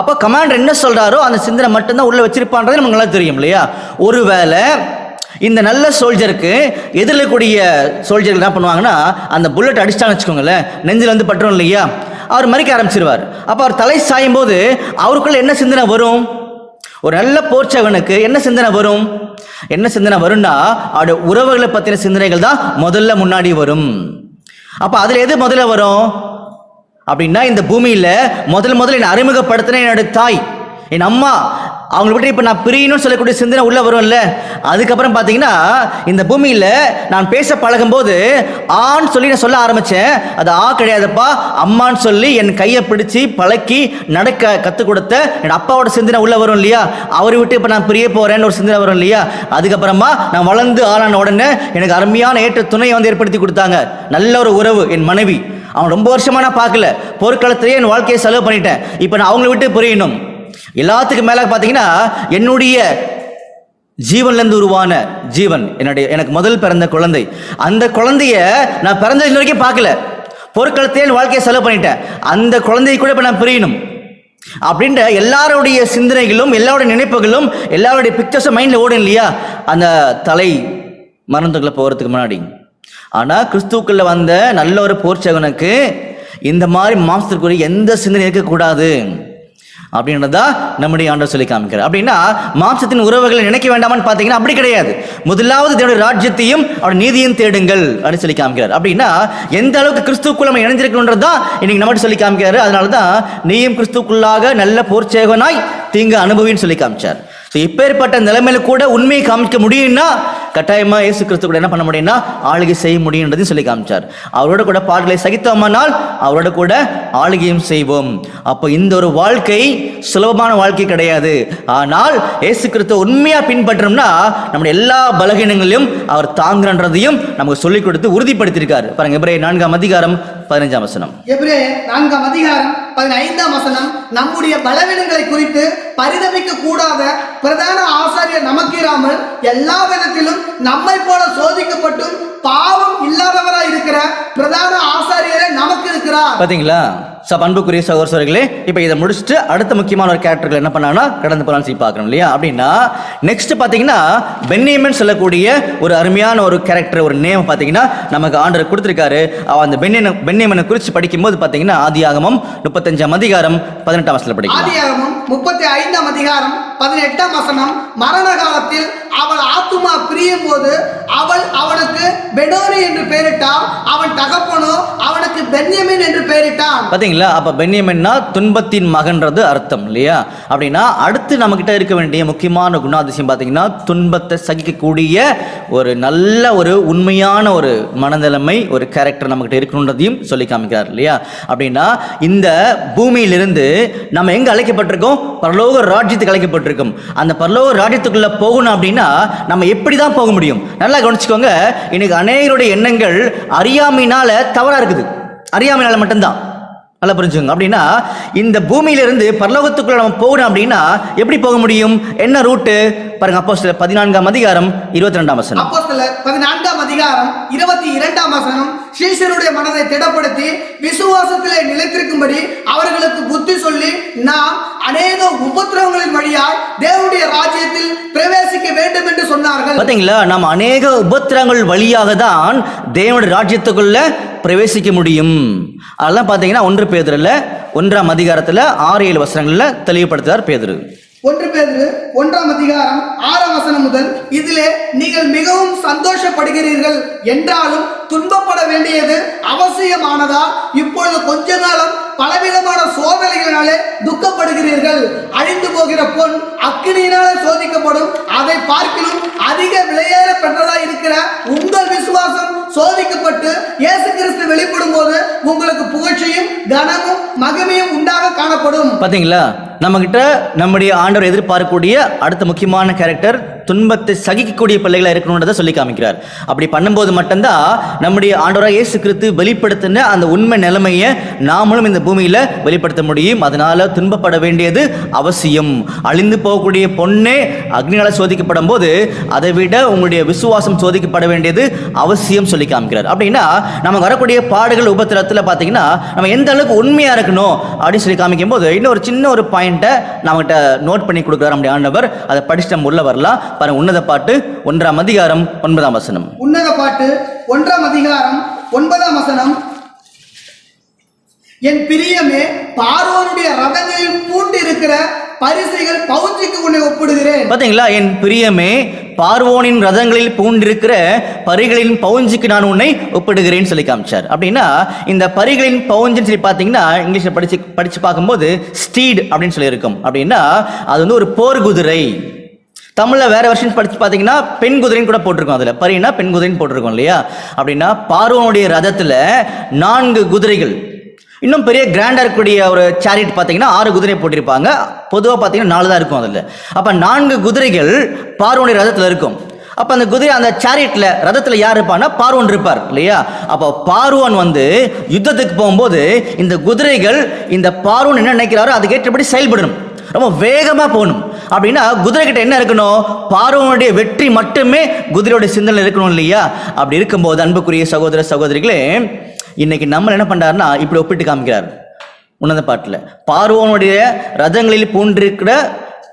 அப்போ கமாண்டர் என்ன சொல்றாரோ அந்த சிந்தனை மட்டும்தான் உள்ள வச்சிருப்பான்றது நமக்கு நல்லா தெரியும் இல்லையா? ஒருவேளை இந்த நல்ல சோல்ஜருக்கு எதிர்க்கக்கூடிய சோல்ஜர்கள் என்ன பண்ணுவாங்கன்னா அந்த புல்லட் அடிச்சிட்டான்னு வச்சுக்கோங்களேன், நெஞ்சில் பட்டுரும் இல்லையா? அவர் மறிக்க ஆரம்பிச்சிருவார். அப்போ அவர் தலை சாயும் போது அவருக்குள்ள என்ன சிந்தனை வரும்? ஒரு நல்ல போர்ச்சவனுக்கு என்ன சிந்தனை வரும்? என்ன சிந்தனை வரும்னா அவருடைய உறவுகளை பற்றின சிந்தனைகள் தான் முதல்ல முன்னாடி வரும். அப்போ அதில் எது முதல்ல வரும் அப்படின்னா, இந்த பூமியில் முதல்ல என்னை அறிமுகப்படுத்தின என்னுடைய தாய், என் அம்மா, அவங்களை விட்டு இப்போ நான் பிரியணும்னு சொல்லக்கூடிய சிந்தனை உள்ள வரும்ல. அதுக்கப்புறம் பார்த்தீங்கன்னா இந்த பூமியில் நான் பேச பழகும் போது ஆன்னு சொல்லி நான் சொல்ல ஆரம்பித்தேன். அது ஆ கிடையாதுப்பா, அம்மான்னு சொல்லி என் கையை பிடிச்சி பழக்கி நடக்க கற்றுக் கொடுத்த என் அப்பாவோட சிந்தனை உள்ள வரும் இல்லையா? அவரை விட்டு இப்போ நான் பிரிய போகிறேன்னு ஒரு சிந்தனை வரும் இல்லையா? அதுக்கப்புறமா நான் வளர்ந்து ஆளான உடனே எனக்கு அருமையான ஏற்ற துணையை ஏற்படுத்தி கொடுத்தாங்க. நல்ல ஒரு உறவு, என் மனைவி. அவன் ரொம்ப வருஷமா நான் பார்க்கல, போர்க்காலத்திலேயே என் வாழ்க்கையை செலவு பண்ணிட்டேன். இப்போ நான் அவங்களை விட்டு பிரியணும். எல்லாத்துக்கும் மேல பார்த்தீங்கன்னா என்னுடைய ஜீவன்லேருந்து உருவான ஜீவன், எனக்கு முதல் பிறந்த குழந்தை, அந்த குழந்தைய நான் பிறந்த இன்ன வரைக்கும் பார்க்கல, போர்க்களத்தையே என் வாழ்க்கையை செலவு பண்ணிட்டேன். அந்த குழந்தையை கூட இப்போ நான் பிரியணும் அப்படின்ற எல்லாருடைய சிந்தனைகளும், எல்லாருடைய நினைப்புகளும், எல்லாருடைய பிக்சர்ஸும் மைண்டில் ஓடும் இல்லையா? அந்த தலை மரணத்துக்குள்ள போகிறதுக்கு முன்னாடி. ஆனால் கிறிஸ்துவுக்குள்ள வந்த நல்ல ஒரு போர்ச்சவனுக்கு இந்த மாதிரி மாம்சத்திற்குரிய எந்த சிந்தனை இருக்கக்கூடாது அப்படின்றதா நம்முடைய ஆண்டவர் சொல்லி காமிக்கிறார். அப்படின்னா மாம்சத்தின் உறவுகளை நினைக்க வேண்டாமான்னு பார்த்தீங்கன்னா அப்படி கிடையாது. முதலாவது தேவனுடைய ராஜ்யத்தையும் அவருடைய நீதியும் தேடுங்கள் அப்படின்னு சொல்லி காமிக்கிறார். அப்படின்னா எந்த அளவுக்கு கிறிஸ்துவுக்குள்ள நம்ம இணைஞ்சிருக்கணுன்றதான் இன்னைக்கு நம்மகிட்ட சொல்லி காமிக்கிறாரு. அதனால தான் நீயும் கிறிஸ்துவுக்குள்ளாக நல்ல போர்ச்சேவனாய் தீங்கு அனுபவின்னு சொல்லி காமிச்சார். ஸோ இப்பேற்பட்ட நிலைமையில கூட உண்மையை காமிக்க முடியும்னா கட்டாயமா இயேசு கிறிஸ்து கூட என்ன பண்ண முடியும்னா ஆளுகை செய்ய முடியுன்றதையும் சொல்லி காமிச்சார். அவரோட கூட பாடுகளை சகித்தோமானால் அவரோட கூட ஆளுகையும் செய்வோம். அப்போ இந்த ஒரு வாழ்க்கை சுலபமான வாழ்க்கை கிடையாது. ஆனால் இயேசு கிறிஸ்துவை உண்மையா பின்பற்றோம்னா நம்முடைய எல்லா பலகீனங்களையும் அவர் தாங்குறன்றதையும் நமக்கு சொல்லிக் கொடுத்து உறுதிப்படுத்தியிருக்காரு. பாருங்க எபிரேயர் 4:15. எபிரேயர் 4:15 நம்முடைய பலவீனங்களை குறித்து பரிதபிக்க கூடாத பிரதான ஆசாரியர் நமக்கு இராமல் எல்லா விதத்திலும் நம்மை போல சோதிக்கப்பட்டும் பாவம் இல்லாதவராய் இருக்கிற பிரதான ஆசாரியரே நமக்கு இருக்கிறார். பாத்தீங்களா? அன்புக்குரிய சகோதரர்களே, இப்போ இதை முடிச்சுட்டு அடுத்த முக்கியமான ஒரு கேரக்டர்கள் என்ன பண்ணாங்கன்னா கடந்து போகலான்னு சொல்லி பார்க்கணும் இல்லையா? அப்படின்னா நெக்ஸ்ட் பார்த்தீங்கன்னா பென்யமின் சொல்லக்கூடிய ஒரு அருமையான ஒரு கேரக்டர், ஒரு நேம் பார்த்தீங்கன்னா நமக்கு ஆண்டவர் கொடுத்துருக்காரு. அந்த பென்யமினை குறித்து படிக்கும்போது பார்த்தீங்கன்னா ஆதியாகமம் 35:18 படிக்கும். ஆதியாகமம் 35:18 மரண காலத்தில் அவள் ஆத்துமா பிரியும் போது அவள் அவனுக்கு பெனோனி என்று பெயரிட்டாள், அவன் தகப்பனோ அவனுக்கு பென்யமின் என்று பெயரிட்டான். பாத்தீங்களா? அப்ப பென்யமின்னா துன்பத்தின் மகன்றது அர்த்தம் இல்லையா? அப்படின்னா அடுத்து நம்ம கிட்ட இருக்க வேண்டிய முக்கியமான குணாதிசயம் பாத்தீங்கன்னா துன்பத்தை சகிக்கக்கூடிய ஒரு நல்ல ஒரு உண்மையான ஒரு மனநிலைமை, ஒரு கேரக்டர் நம்ம கிட்ட இருக்கணுன்றதையும் சொல்லி காமிக்கிறார் இல்லையா? அப்படின்னா இந்த பூமியிலிருந்து நம்ம எங்க அழைக்கப்பட்டிருக்கோம்? பரலோக ராஜ்யத்துக்கு அழைக்கப்பட்டிருக்கோம். அந்த பரலோக ராஜ்யத்துக்குள்ள போகணும் அப்படின்னா நம்ம எப்படிதான் போக முடியும்? நல்லா கவனிச்சுக்கோங்க. இன்னைக்கு அநேகருடைய எண்ணங்கள் அறியாமையினால தவறா இருக்குது. அறியாமையினால மட்டும்தான். நல்லா புரிஞ்சுங்க. அப்படின்னா இந்த பூமியிலிருந்து பரலோகத்துக்குள்ள நம்ம போகணும் அப்படின்னா எப்படி போக முடியும்? என்ன ரூட்டு பாருங்க. அப்போஸ்தலர் 14:22. அப்போஸ்தலர் 14:22 சீஷருடைய மனதை திடப்படுத்தி விசுவாசத்திலே நிலைத்திருக்கும்படி அவர்களுக்கு புத்தி சொல்லி நாம் அநேக உபத்திரவங்களின் வழியாய் தேவனுடைய ராஜ்யத்தில் பிரவேசிக்க வேண்டும் என்று சொன்னார்கள். பாத்தீங்களா? நாம் அநேக உபத்திரங்கள் வழியாக தான் தேவனுடைய ராஜ்யத்துக்குள்ள பிரவேசிக்க முடியும். அதெல்லாம் பாத்தீங்கன்னா 1 பேதுருல 1:6-7 தெளிவுபடுத்துறார் பேதுரு. 1 பேதுரு 1:6 முதல் இதிலே நீங்கள் மிகவும் சந்தோஷப்படுகிறீர்கள் என்றாலும் துன்பப்பட வேண்டியது அவசியமானதா இப்பொழுது கொஞ்ச காலம் பலவிதமான சோதனைகளினாலே துக்கப்படுகிறீர்கள். அழிந்து போகிற பொன் அக்கினியினாலே சோதிக்கப்படும், அதை பார்க்கிலும் அதிக விலையேற பெற்றதா இருக்கிற உங்கள் விசுவாசம் சோதிக்கப்பட்டு இயேசு கிறிஸ்து வெளிப்படும் போது உங்களுக்கு புகழ்ச்சியும் கனமும் மகிமையும் உண்டாக காணப்படும். பாத்தீங்களா? நம்ம கிட்ட நம்முடைய ஆண்டவர் எதிர்பார்க்கக்கூடிய அடுத்த முக்கியமான கேரக்டர் துன்பத்தை சகிக்கக்கூடிய பிள்ளைகளா இருக்கணும்ன்றதை சொல்லி காமிக்கிறார். அப்படி பண்ணும்போது மட்டும்தான் நம்முடைய ஆண்டவராக இயேசு கிறிஸ்து வெளிப்படுத்தின அந்த உண்மை நிலைமையை நாமளும் இந்த பூமியில வெளிப்படுத்த முடியும். அதனால துன்பப்பட வேண்டியது அவசியம். அழிந்து போகக்கூடிய பொண்ணே அக்னியால சோதிக்கப்படும் போது அதை விட உங்களுடைய விசுவாசம் சோதிக்கப்பட வேண்டியது அவசியம் சொல்லி காமிக்கிறார். அப்படின்னா நமக்கு வரக்கூடிய பாடுகள் உபத்திரத்துல பாத்தீங்கன்னா நம்ம எந்த அளவுக்கு உண்மையா இருக்கணும் அப்படின்னு சொல்லி காமிக்கும் போது இன்னொரு சின்ன ஒரு பாயிண்ட்டை நம்மகிட்ட நோட் பண்ணி கொடுக்குறார் நம்முடைய ஆண்டவர். அதை படிச்சு நம்ம உள்ள வரலாம். பாருங்க, உன்னத பாட்டு 1:9. உன்னத பாட்டு 1:9. என் பிரியமே, பார்வோனுடைய ரதங்களில் பூண்டு இருக்கிற பரிசைகள் பவுஞ்சிக்கு உன்னை ஒப்பிடுகிறேன். பாத்தீங்களா? என் பிரியமே, பார்வோனின் ரதங்களில் பூண்டிருக்கிற பரிகளின் பவுஞ்சுக்கு நான் உன்னை ஒப்பிடுகிறேன்னு சொல்லி காமிச்சார். அப்படின்னா இந்த பரிகளின் பவுஞ்சுன்னு சொல்லி பார்த்தீங்கன்னா இங்கிலீஷ்ல படிச்சு பார்க்கும்போது ஸ்டீட் அப்படின்னு சொல்லி இருக்கும். அப்படின்னா அது வந்து ஒரு போர் குதிரை. தமிழ்ல வேற வருஷன் படிச்சு பார்த்தீங்கன்னா பெண் குதிரைன்னு கூட போட்டிருக்கோம். அதுல பரினா பெண் குதிரைன்னு போட்டிருக்கோம் இல்லையா? அப்படின்னா பார்வோனுடைய ரதத்துல 4 குதிரைகள், இன்னும் பெரிய கிராண்டா இருக்கக்கூடிய ஒரு சேரிட் பார்த்தீங்கன்னா 6 குதிரை போட்டிருப்பாங்க. பொதுவாக பார்த்தீங்கன்னா 4 தான் இருக்கும் அதில். அப்போ 4 குதிரைகள் பார்வோனுடைய ரதத்தில் இருக்கும். அப்போ அந்த குதிரை அந்த சேரிட்ல ரதத்தில் யார் இருப்பான்னா பார்வோன் இருப்பார் இல்லையா? அப்போ பார்வோன் வந்து யுத்தத்துக்கு போகும்போது இந்த குதிரைகள் இந்த பார்வோன் என்ன நினைக்கிறாரோ அதுக்கேற்றபடி செயல்படணும், ரொம்ப வேகமாக போகணும். அப்படின்னா குதிரை கிட்ட என்ன இருக்கணும்? பார்வோனுடைய வெற்றி மட்டுமே குதிரையோட சிந்தனை இருக்கணும் இல்லையா? அப்படி இருக்கும்போது அன்புக்குரிய சகோதர சகோதரிகளே, இன்னைக்கு நம்ம என்ன பண்றாருன்னா இப்படி ஒப்பிட்டு காமிக்கிறார் உன்னத பாட்டில். பார்வோனுடைய ரதங்களில் பூண்டிருக்கிற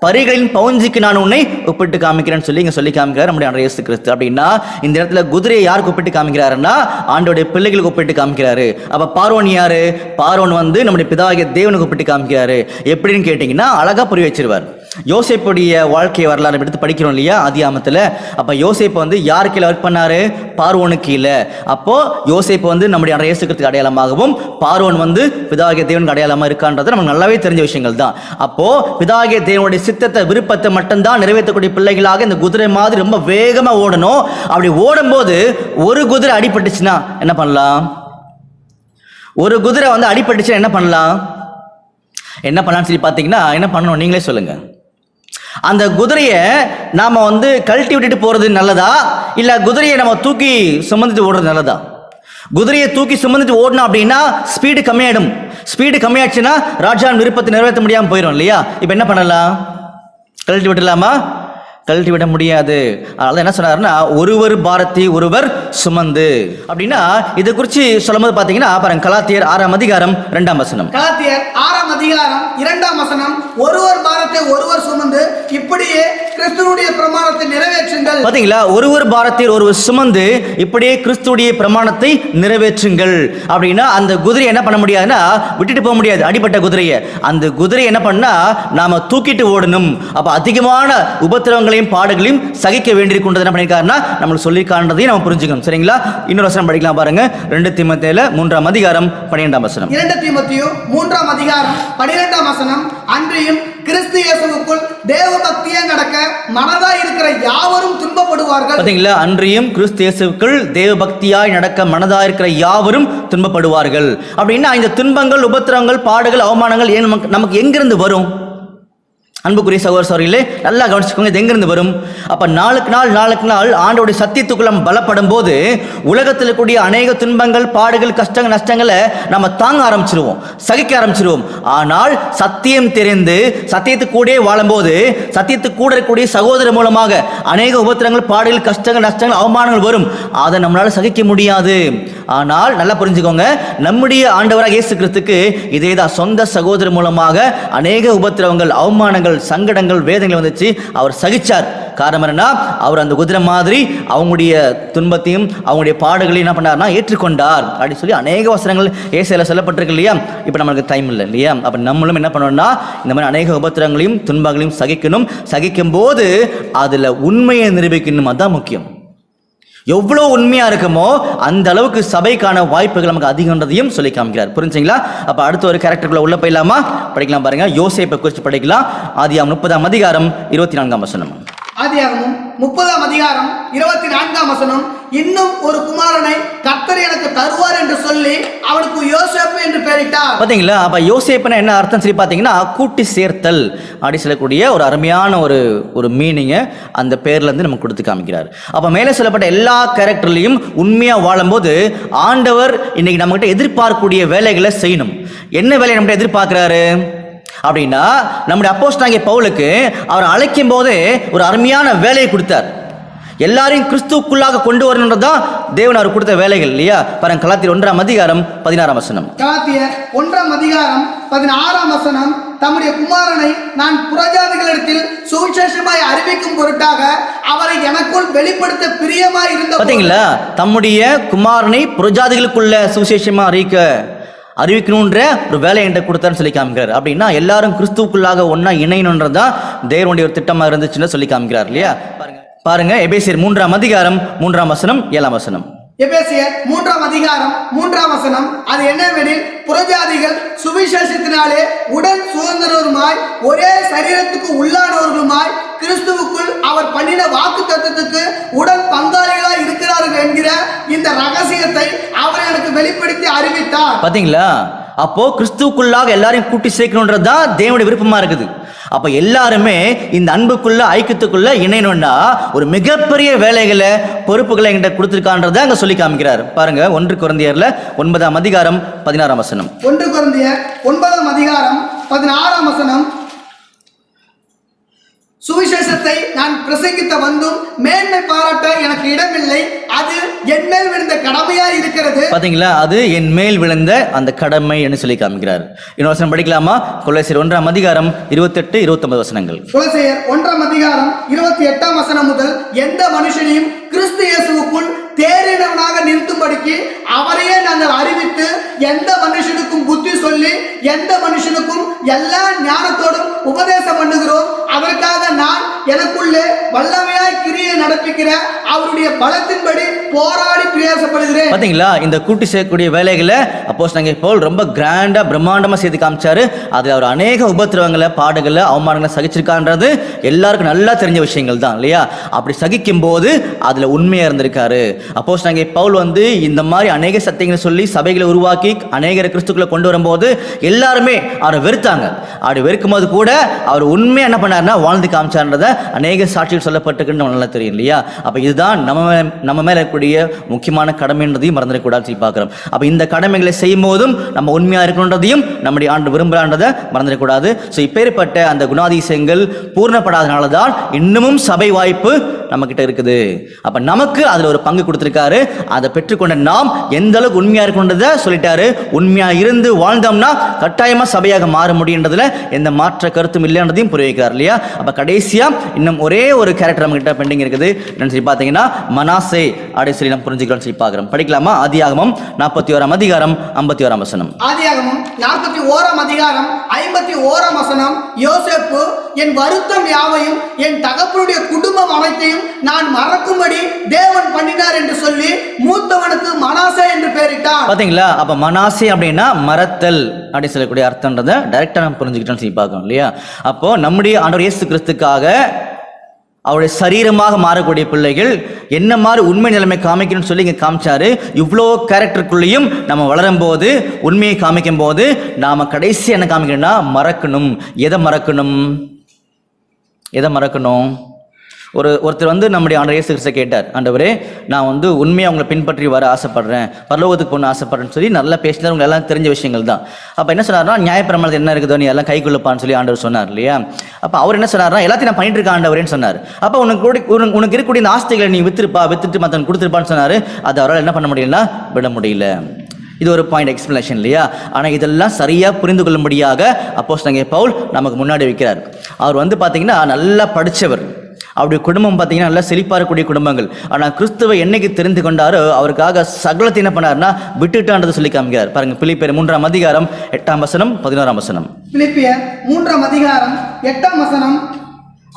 பரிகளின் பவுஞ்சிக்கு நான் உன்னை ஒப்பிட்டு காமிக்கிறேன்னு சொல்லி இங்க சொல்லி காமிக்கிறார் நம்முடைய ஆண்டவர் இயேசு கிறிஸ்து. அப்படின்னா இந்த இடத்துல குதிரையை யாருக்கு ஒப்பிட்டு காமிக்கிறாருன்னா ஆண்டோடைய பிள்ளைகளுக்கு ஒப்பிட்டு காமிக்கிறாரு. அப்ப பார்வோன் யாரு? பார்வோன் வந்து நம்முடைய பிதாகிய தேவனுக்கு ஒப்பிட்டு காமிக்கிறாரு. எப்படின்னு கேட்டீங்கன்னா அழகா புரிய வச்சிருவார். யோசேப்புடைய வாழ்க்கை வரலாறு எடுத்து படிக்கிறோம் இல்லையா ஆதியாகமத்துல. அப்ப யோசேப்பு வந்து யார் கீழே ஒர்க் பண்ணாரு? பார்வோனுக்கு கீழே. அப்போ யோசேப்பு வந்து நம்முடைய இயேசு கிறிஸ்துக்கு அடையாளமாகவும் பார்வோன் வந்து பிதாகிய தேவனுக்கு அடையாளமா இருக்கான்றது நமக்கு நல்லாவே தெரிஞ்ச விஷயங்கள் தான். அப்போ பிதாகிய தேவனுடைய சித்தத்தை விருப்பத்தை மட்டும்தான் நிறைவேற்றக்கூடிய பிள்ளைகளாக இந்த குதிரை மாதிரி ரொம்ப வேகமா ஓடணும். அப்படி ஓடும் போது ஒரு குதிரை அடிபட்டுச்சுன்னா என்ன பண்ணலாம்? ஒரு குதிரை வந்து அடிபட்டுச்சுன்னா என்ன பண்ணலாம்? என்ன பண்ணலாம்னு சொல்லி பார்த்தீங்கன்னா என்ன பண்ணணும் நீங்களே சொல்லுங்க. அந்த குதிரையை நாம வந்து கழட்டி விட்டுட்டு போறது நல்லதா, இல்ல குதிரையை நம்ம தூக்கி சுமந்துட்டு ஓடுறது நல்லதா? குதிரையை தூக்கி சுமந்துட்டு ஓடணும் அப்படின்னா ஸ்பீடு கம்மியாயிடும். ஸ்பீடு கம்மியாச்சுன்னா ராஜாவின் விருப்பத்தை நிறைவேற்ற முடியாம போயிடும் இல்லையா? இப்போ என்ன பண்ணலாம்? கழட்டி விடலாமா? கழட்டி விட முடியாது. அதனால என்ன சொன்னாருன்னா ஒருவர் பாரத்தை ஒருவர் சுமந்து. அப்படின்னா இதை குறித்து சொல்லும்போது பாத்தீங்கன்னா பாருங்க கலாத்தியர் 6ஆம் அதிகாரம் 2ஆம் வசனம். கலாத்தியர் 6ஆம் அதிகாரம் 2ஆம் வசனம், ஒருவர் பாரத்தை ஒருவர் சுமந்து இப்படியே கிறிஸ்துவுடைய பிரமாணத்தை நிறைவேற்றுங்கள். பாத்தீங்களா? ஒருவர் பாரத்தை ஒருவர் சுமந்து இப்படியே கிறிஸ்துவுடைய பிரமாணத்தை நிறைவேற்றுங்கள். அப்படின்னா அந்த குதிரை என்ன பண்ண முடியாதுன்னா விட்டுட்டு போக முடியாது. அடிப்பட்ட குதிரையை அந்த குதிரை என்ன பண்ணா நாம தூக்கிட்டு ஓடணும். அப்ப அதிகமான உபத்திரவங்கள் பாடுகளையும் சகிக்க வேண்டியிருக்கின்றது. என்ன பண்ணிருக்காருன்னா நம்மளுக்கு சொல்லி காண்றதையும் நம்ம புரிஞ்சுக்கணும். சரிங்களா? இன்னொரு வசனம் படிக்கலாம் பாருங்க. 2 தீமோத்தேயுல 3ஆம் அதிகாரம் 12ஆம் வசனம். 2 தீமோத்தேயு 3ஆம் அதிகாரம் 12ஆம் வசனம், அன்றியும் கிறிஸ்து இயேசுவுக்குள் தேவ பக்தியே நடக்க மனதாய் இருக்கிற யாவரும் துன்பப்படுவார்கள். பாத்தீங்களா? அன்றியும் கிறிஸ்து இயேசுவுக்குள் தேவ பக்தியாய் நடக்க மனதாய் இருக்கிற யாவரும் துன்பப்படுவார்கள். அப்படின்னா இந்த துன்பங்கள், உபத்திரவங்கள், பாடுகள், அவமானங்கள் ஏன் நமக்கு எங்கிருந்து வரும்? அன்புக்குரிய சகோதர சகோதரிகளே நல்லா கவனிச்சுக்கோங்க. இது எங்கிருந்து வரும்? அப்ப நாளுக்கு நாள் ஆண்டோடைய சத்தியத்துக்குள்ள பலப்படும் போது உலகத்தில் கூடிய அநேக துன்பங்கள், பாடுகள், கஷ்டங்கள், நஷ்டங்களை நம்ம தாங்க ஆரம்பிச்சிருவோம், சகிக்க ஆரம்பிச்சிருவோம். ஆனால் சத்தியம் தெரிந்து சத்தியத்துக்கு கூட வாழும்போது சத்தியத்துக்கு கூட இருக்கக்கூடிய சகோதரர் மூலமாக அநேக உபத்திரங்கள், பாடுகள், கஷ்டங்கள், நஷ்டங்கள், அவமானங்கள் வரும். அதை நம்மளால சகிக்க முடியாது. ஆனால் நல்லா புரிஞ்சுக்கோங்க, நம்முடைய ஆண்டவராக இயேசு கிறிஸ்துக்கு இதேதான் சொந்த சகோதரர் மூலமாக அநேக உபத்திரவங்கள், அவமானங்கள், சங்கடங்கள், வேதனைகள் வந்துச்சு. அவர் சகிச்சார். காரணம் என்னன்னா அவர் அந்த குதிரை மாதிரி அவங்களுடைய துன்பத்தையும் அவங்களுடைய பாடுகளையும் என்ன பண்ணார்னா ஏற்றுக்கொண்டார் அப்படின்னு சொல்லி அநேக வசனங்கள் ஏசாயால சொல்லப்பட்டிருக்கு இல்லையா? இப்போ நம்மளுக்கு டைம் இல்லை இல்லையா? அப்ப நம்மளும் என்ன பண்ணணும்னா இந்த மாதிரி அநேக உபத்திரங்களையும் துன்பங்களையும் சகிக்கணும். சகிக்கும் போது அதுல உண்மையை நிரூபிக்கணும். அதுதான் முக்கியம். எவ்வளோ உண்மையா இருக்குமோ அந்த அளவுக்கு சபைக்கான வாய்ப்புகள் நமக்கு அதிகன்றதையும் சொல்லி காமிக்கிறார். புரிஞ்சுங்களா? அப்ப அடுத்த ஒரு கேரக்டருக்குள்ள உள்ள போயிடலாமா? படிக்கலாம் பாருங்க. யோசேப்பை குறித்து படிக்கலாம். ஆதியாகமம் 30ஆம் அதிகாரம் 24ஆம் வசனம். ஆதியாகமம் 30ஆம் அதிகாரம் 24ஆம் வசனம், இன்னும் ஒரு குமாரனை கர்த்தர் எனக்கு தருவார் என்று சொல்லி அவனுக்கு யோசேப்பு என்று பெயரிட்டார். பாத்தீங்களா? அப்ப யோசேப்புனா என்ன அர்த்தம் சொல்லி பாத்தீங்கன்னா கூட்டி சேர்த்தல் அப்படி சொல்லக்கூடிய ஒரு அருமையான ஒரு மீனிங்க அந்த பேர்ல இருந்து நமக்கு கொடுத்து காமிக்கிறார். அப்ப மேலே சொல்லப்பட்ட எல்லா கேரக்டர்லையும் உண்மையா வாழும்போது ஆண்டவர் இன்னைக்கு நம்ம கிட்ட எதிர்பார்க்கக்கூடிய வேலைகளை செய்யணும். என்ன வேலையை நம்ம எதிர்பார்க்கிறாரு அப்படின்னா நம்முடைய அப்போஸ்தலனாகிய பவுலுக்கு அவர் அழைக்கும் போதே ஒரு அருமையான வேலையை கொடுத்தார். எல்லாரையும் கிறிஸ்துவுக்குள்ளாக கொண்டு வரணுன்றதுதான் தேவன் அவர் கொடுத்த வேலைகள் இல்லையா? பாருங்க கலாத்தியர் 1ஆம் அதிகாரம் 16ஆம் வசனம். கலாத்தியர் 1ஆம் அதிகாரம் 16ஆம் வசனம், தம்முடைய குமாரனை நான் புறஜாதிகளிடத்தில் சுவிசேஷமாய் அறிவிக்கும் பொருட்டாக அவரை எனக்குள் வெளிப்படுத்த பிரியமாய் இருந்த. பாத்தீங்களா? தம்முடைய குமாரனை புறஜாதிகளுக்குள்ள சுவிசேஷமா அறிவிக்கணுன்ற ஒரு வேலை என்கிட்ட கொடுத்தாருன்னு சொல்லி காமிக்கிறார். அப்படின்னா எல்லாரும் கிறிஸ்துவுக்குள்ளாக ஒன்னா இணையணுன்றதான் தேவனுடைய ஒரு திட்டமா இருந்துச்சுன்னு சொல்லி காமிக்கிறார் இல்லையா? பாருங்க எபேசியர் 3ஆம் அதிகாரம் 3ஆம் வசனம் 7ஆம் வசனம். எபேசியர் 3ஆம் அதிகாரம் 3ஆம் வசனம், அது என்னவெனில் புறஜாதிகள் சுவிசேஷத்தினாலே உடன் சுதந்திரருமாய் ஒரே சரீரத்துக்கு உள்ளானவர்களுமாய் கிறிஸ்துவுக்குள் அவர் பண்ணின வாக்கு தத்தத்துக்கு உடன் பங்காளிகளாய் இருக்கிறார்கள் என்கிற இந்த ரகசியத்தை அவர் எனக்கு வெளிப்படுத்தி அறிவித்தார். பாத்தீங்களா? அப்போ கிறிஸ்துவுக்குள்ளாக எல்லாரையும் கூட்டி சேர்க்கணுன்றதுதான் தேவனுடைய விருப்பமா இருக்குது. அப்ப எல்லாருமே இந்த அன்புக்குள்ள ஐக்கியத்துக்குள்ள இணையணும்னா ஒரு மிகப்பெரிய வேலைகளை பொறுப்புகளை என்கிட்ட கொடுத்திருக்கான்றதை அங்க சொல்லி காமிக்கிறார். பாருங்க 1 கொரிந்தியர்ல 9ஆம் அதிகாரம் 16ஆம் வசனம். 1 கொரிந்தியர் 9ஆம் அதிகாரம் 16ஆம் வசனம், சுவிசேஷத்தை நான் பிரசங்கித்த வந்தும் மேன்மை பாராட்ட எனக்கு இடமில்லை, அது என் மேல் விழுந்த கடமையா இருக்கிறது. பாத்தீங்களா, அது என் மேல் விழுந்த அந்த கடமை என்று சொல்லி காமிக்கிறார். இன்னொரு வசனம் படிக்கலாமா? கொலோசியர் 1ஆம் அதிகாரம் 28-29 வசனங்கள். கொலோசியர் 1ஆம் அதிகாரம் 28ஆம் வசனம் முதல், எந்த மனுஷனையும் கிறிஸ்து இயேசுவுக்குள் தேறினவனாக நிறுத்தும்படிக்கு அவரையே நாங்கள் அறிவித்து, எந்த மனுஷனுக்கும் புத்தி சொல்லி, எந்த மனுஷனுக்கும் எல்லா ஞானத்தோடும் உபதேசம் பண்ணுகிறோம். அதற்காக நான் எனக்குள்ளே வல்லமையாய் கிரியை நடப்பிக்கிற அவருடைய பலத்தின்படி போராடி பிரயாசப்படுகிறேன். பாத்தீங்களா, இந்த கூட்டி சேர்க்கக்கூடிய வேலைகளை அப்போஸ்தலனாகிய பவுல் ரொம்ப கிராண்டா பிரம்மாண்டமா செய்து காமிச்சாரு. அதுல அவர் அநேக உபத்திரவங்களை, பாடுகளை, அவமானங்களை சகிச்சிருக்கான்றது எல்லாருக்கும் நல்லா தெரிஞ்ச விஷயங்கள் தான் இல்லையா? அப்படி சகிக்கும் போது அதுல உண்மையா இருந்திருக்காரு. அப்போஸ்தலனாகிய பவுல் இந்த மாதிரி அநேக சத்தியங்களை சொல்லி சபைகளை உருவாக்கி அநேகரை கிறிஸ்துக்குள்ள கொண்டு வரும்போது எல்லாருமே அவரை வெறுத்தாங்க. அப்படி வெறுக்கும் போது கூட அவர் உண்மையா என்ன பண்ணாருன்னா வாழ்ந்து காமிச்சார்ன்றத அநேக சாட்சிகள் சொல்லப்பட்டிருக்குன்னு நம்ம நல்லா தெரியும் இல்லையா? அப்ப இதுதான் நம்ம மேல இருக்கக்கூடிய முக்கியமான கடமைன்றதையும் மறந்துடக்கூடாது சொல்லி பார்க்கிறோம். அப்ப இந்த கடமைகளை செய்யும் போதும் நம்ம உண்மையா இருக்கணுன்றதையும் நம்முடைய ஆண்டு விரும்புறான்றதை மறந்துடக்கூடாது. ஸோ இப்பேற்பட்ட அந்த குணாதிசயங்கள் பூர்ணப்படாதனால தான் இன்னமும் சபை வாய்ப்பு நம்ம கிட்ட இருக்குது. அப்ப நமக்கு அதுல ஒரு பங்கு கொடுத்திருக்காரு. அதை பெற்றுக்கொண்ட நாம் எந்த அளவுக்கு உண்மையா இருக்கணுன்றதை சொல்லிட்டாரு. உண்மையா இருந்து வாழ்ந்தோம்னா கட்டாயமா சபையாக மாற முடியுன்றதுல எந்த மாற்ற கருத்தும் இல்லைன்றதையும் புரிய வைக்கிறார் இல்லையா? அப்ப கடைசியா இன்னும் ஒரே ஒரு கேரக்டர் நம்ம கிட்ட பெண்டிங் இருக்குது. என்னன்னு சொல்லி பாத்தீங்கன்னா மனாசே அப்படின்னு சொல்லி நம்ம புரிஞ்சுக்கிறோம் சொல்லி பார்க்கிறோம். படிக்கலாமா? ஆதியாகமம் 41ஆம் அதிகாரம் 51ஆம் வசனம். ஆதியாகமம் 41ஆம் அதிகாரம் 51ஆம் வசனம். யோசேப்பு என் வருத்தம் யாவையும் என் தகப்பனுடைய குடும்பம் அனைத்தையும் நான் மறக்கும்படி தேவன் பண்ணினார் என்று சொல்லி மூத்தவனுக்கு மனாசே என்று பெயரிட்டார். பாத்தீங்களா? அப்ப மனாசே அப்படின்னா மறத்தல் அப்படின்னு சொல்லக்கூடிய அர்த்தம்ன்றதை டைரக்டா நம்ம புரிஞ்சுக்கிட்டோம் சொல்லி பார்க்கணும் இல்லையா? அப்போ நம்முடைய ஆண்டவர் இயேசு கிறிஸ்துக்காக அவருடைய சரீரமாக மாறக்கூடிய பிள்ளைகள் என்ன மாதிரி உண்மை நிலைமை காமிக்கணும்னு சொல்லி இங்கே காமிச்சாரு. இவ்வளோ கேரக்டருக்குள்ளேயும் நம்ம வளரும் போது, உண்மையை காமிக்கும் போது நாம கடைசி என்ன காமிக்கணும்னா மறக்கணும். எதை மறக்கணும்? ஒருத்தர் நம்முடைய ஆண்டவர் இயேசு கிறிஸ்துவை கேட்டார், ஆண்டவரே நான் உண்மையாக உங்களை பின்பற்றி வர ஆசைப்படுறேன், பரலோகத்துக்கு போகணும் ஆசைப்படுறேன்னு சொல்லி நல்லா பேசினார். உங்க எல்லாம் தெரிஞ்ச விஷயங்கள் தான். அப்போ என்ன சொன்னார்னா, நியாயப்பிரமாணத்தில் என்ன இருக்குதோ நீ எல்லாம் கைக்குள்ளப்பான்னு சொல்லி ஆண்டவர் சொன்னார் இல்லையா? அப்போ அவர் என்ன சொன்னார்னா, எல்லாத்தையும் நான் பண்ணிட்டு இருக்கேன் ஆண்டவரேன்னு சொன்னார். அப்போ உனக்கு இருக்கக்கூடிய இந்த ஆஸ்திகளை நீ வித்துட்டு மற்றவன் கொடுத்துருப்பான்னு சொன்னார். அது அவரால் என்ன பண்ண முடியலன்னா விட முடியல. இது ஒரு பாயிண்ட் எக்ஸ்பிளனேஷன் இல்லையா? ஆனால் இதெல்லாம் சரியா புரிந்து கொள்ளும்படியாக அப்போஸ்தலனாகிய பவுல் நமக்கு முன்னாடி வைக்கிறார். அவர் பார்த்தீங்கன்னா நல்லா படித்தவர். அவருடைய குடும்பம் பார்த்தீங்கன்னா நல்லா செழிப்பாக இருக்கக்கூடிய குடும்பங்கள். ஆனால் கிறிஸ்துவை என்னைக்கு தெரிந்து கொண்டாரோ அவருக்காக சகலத்தை என்ன பண்ணாருன்னா விட்டுட்டான்றதை சொல்லி காமிக்கிறார். பாருங்க, பிலிப்பியர் 3ஆம் அதிகாரம் 8ஆம் வசனம் 11ஆம் வசனம். பிலிப்பியர் 3ஆம் அதிகாரம் 8ஆம் வசனம்.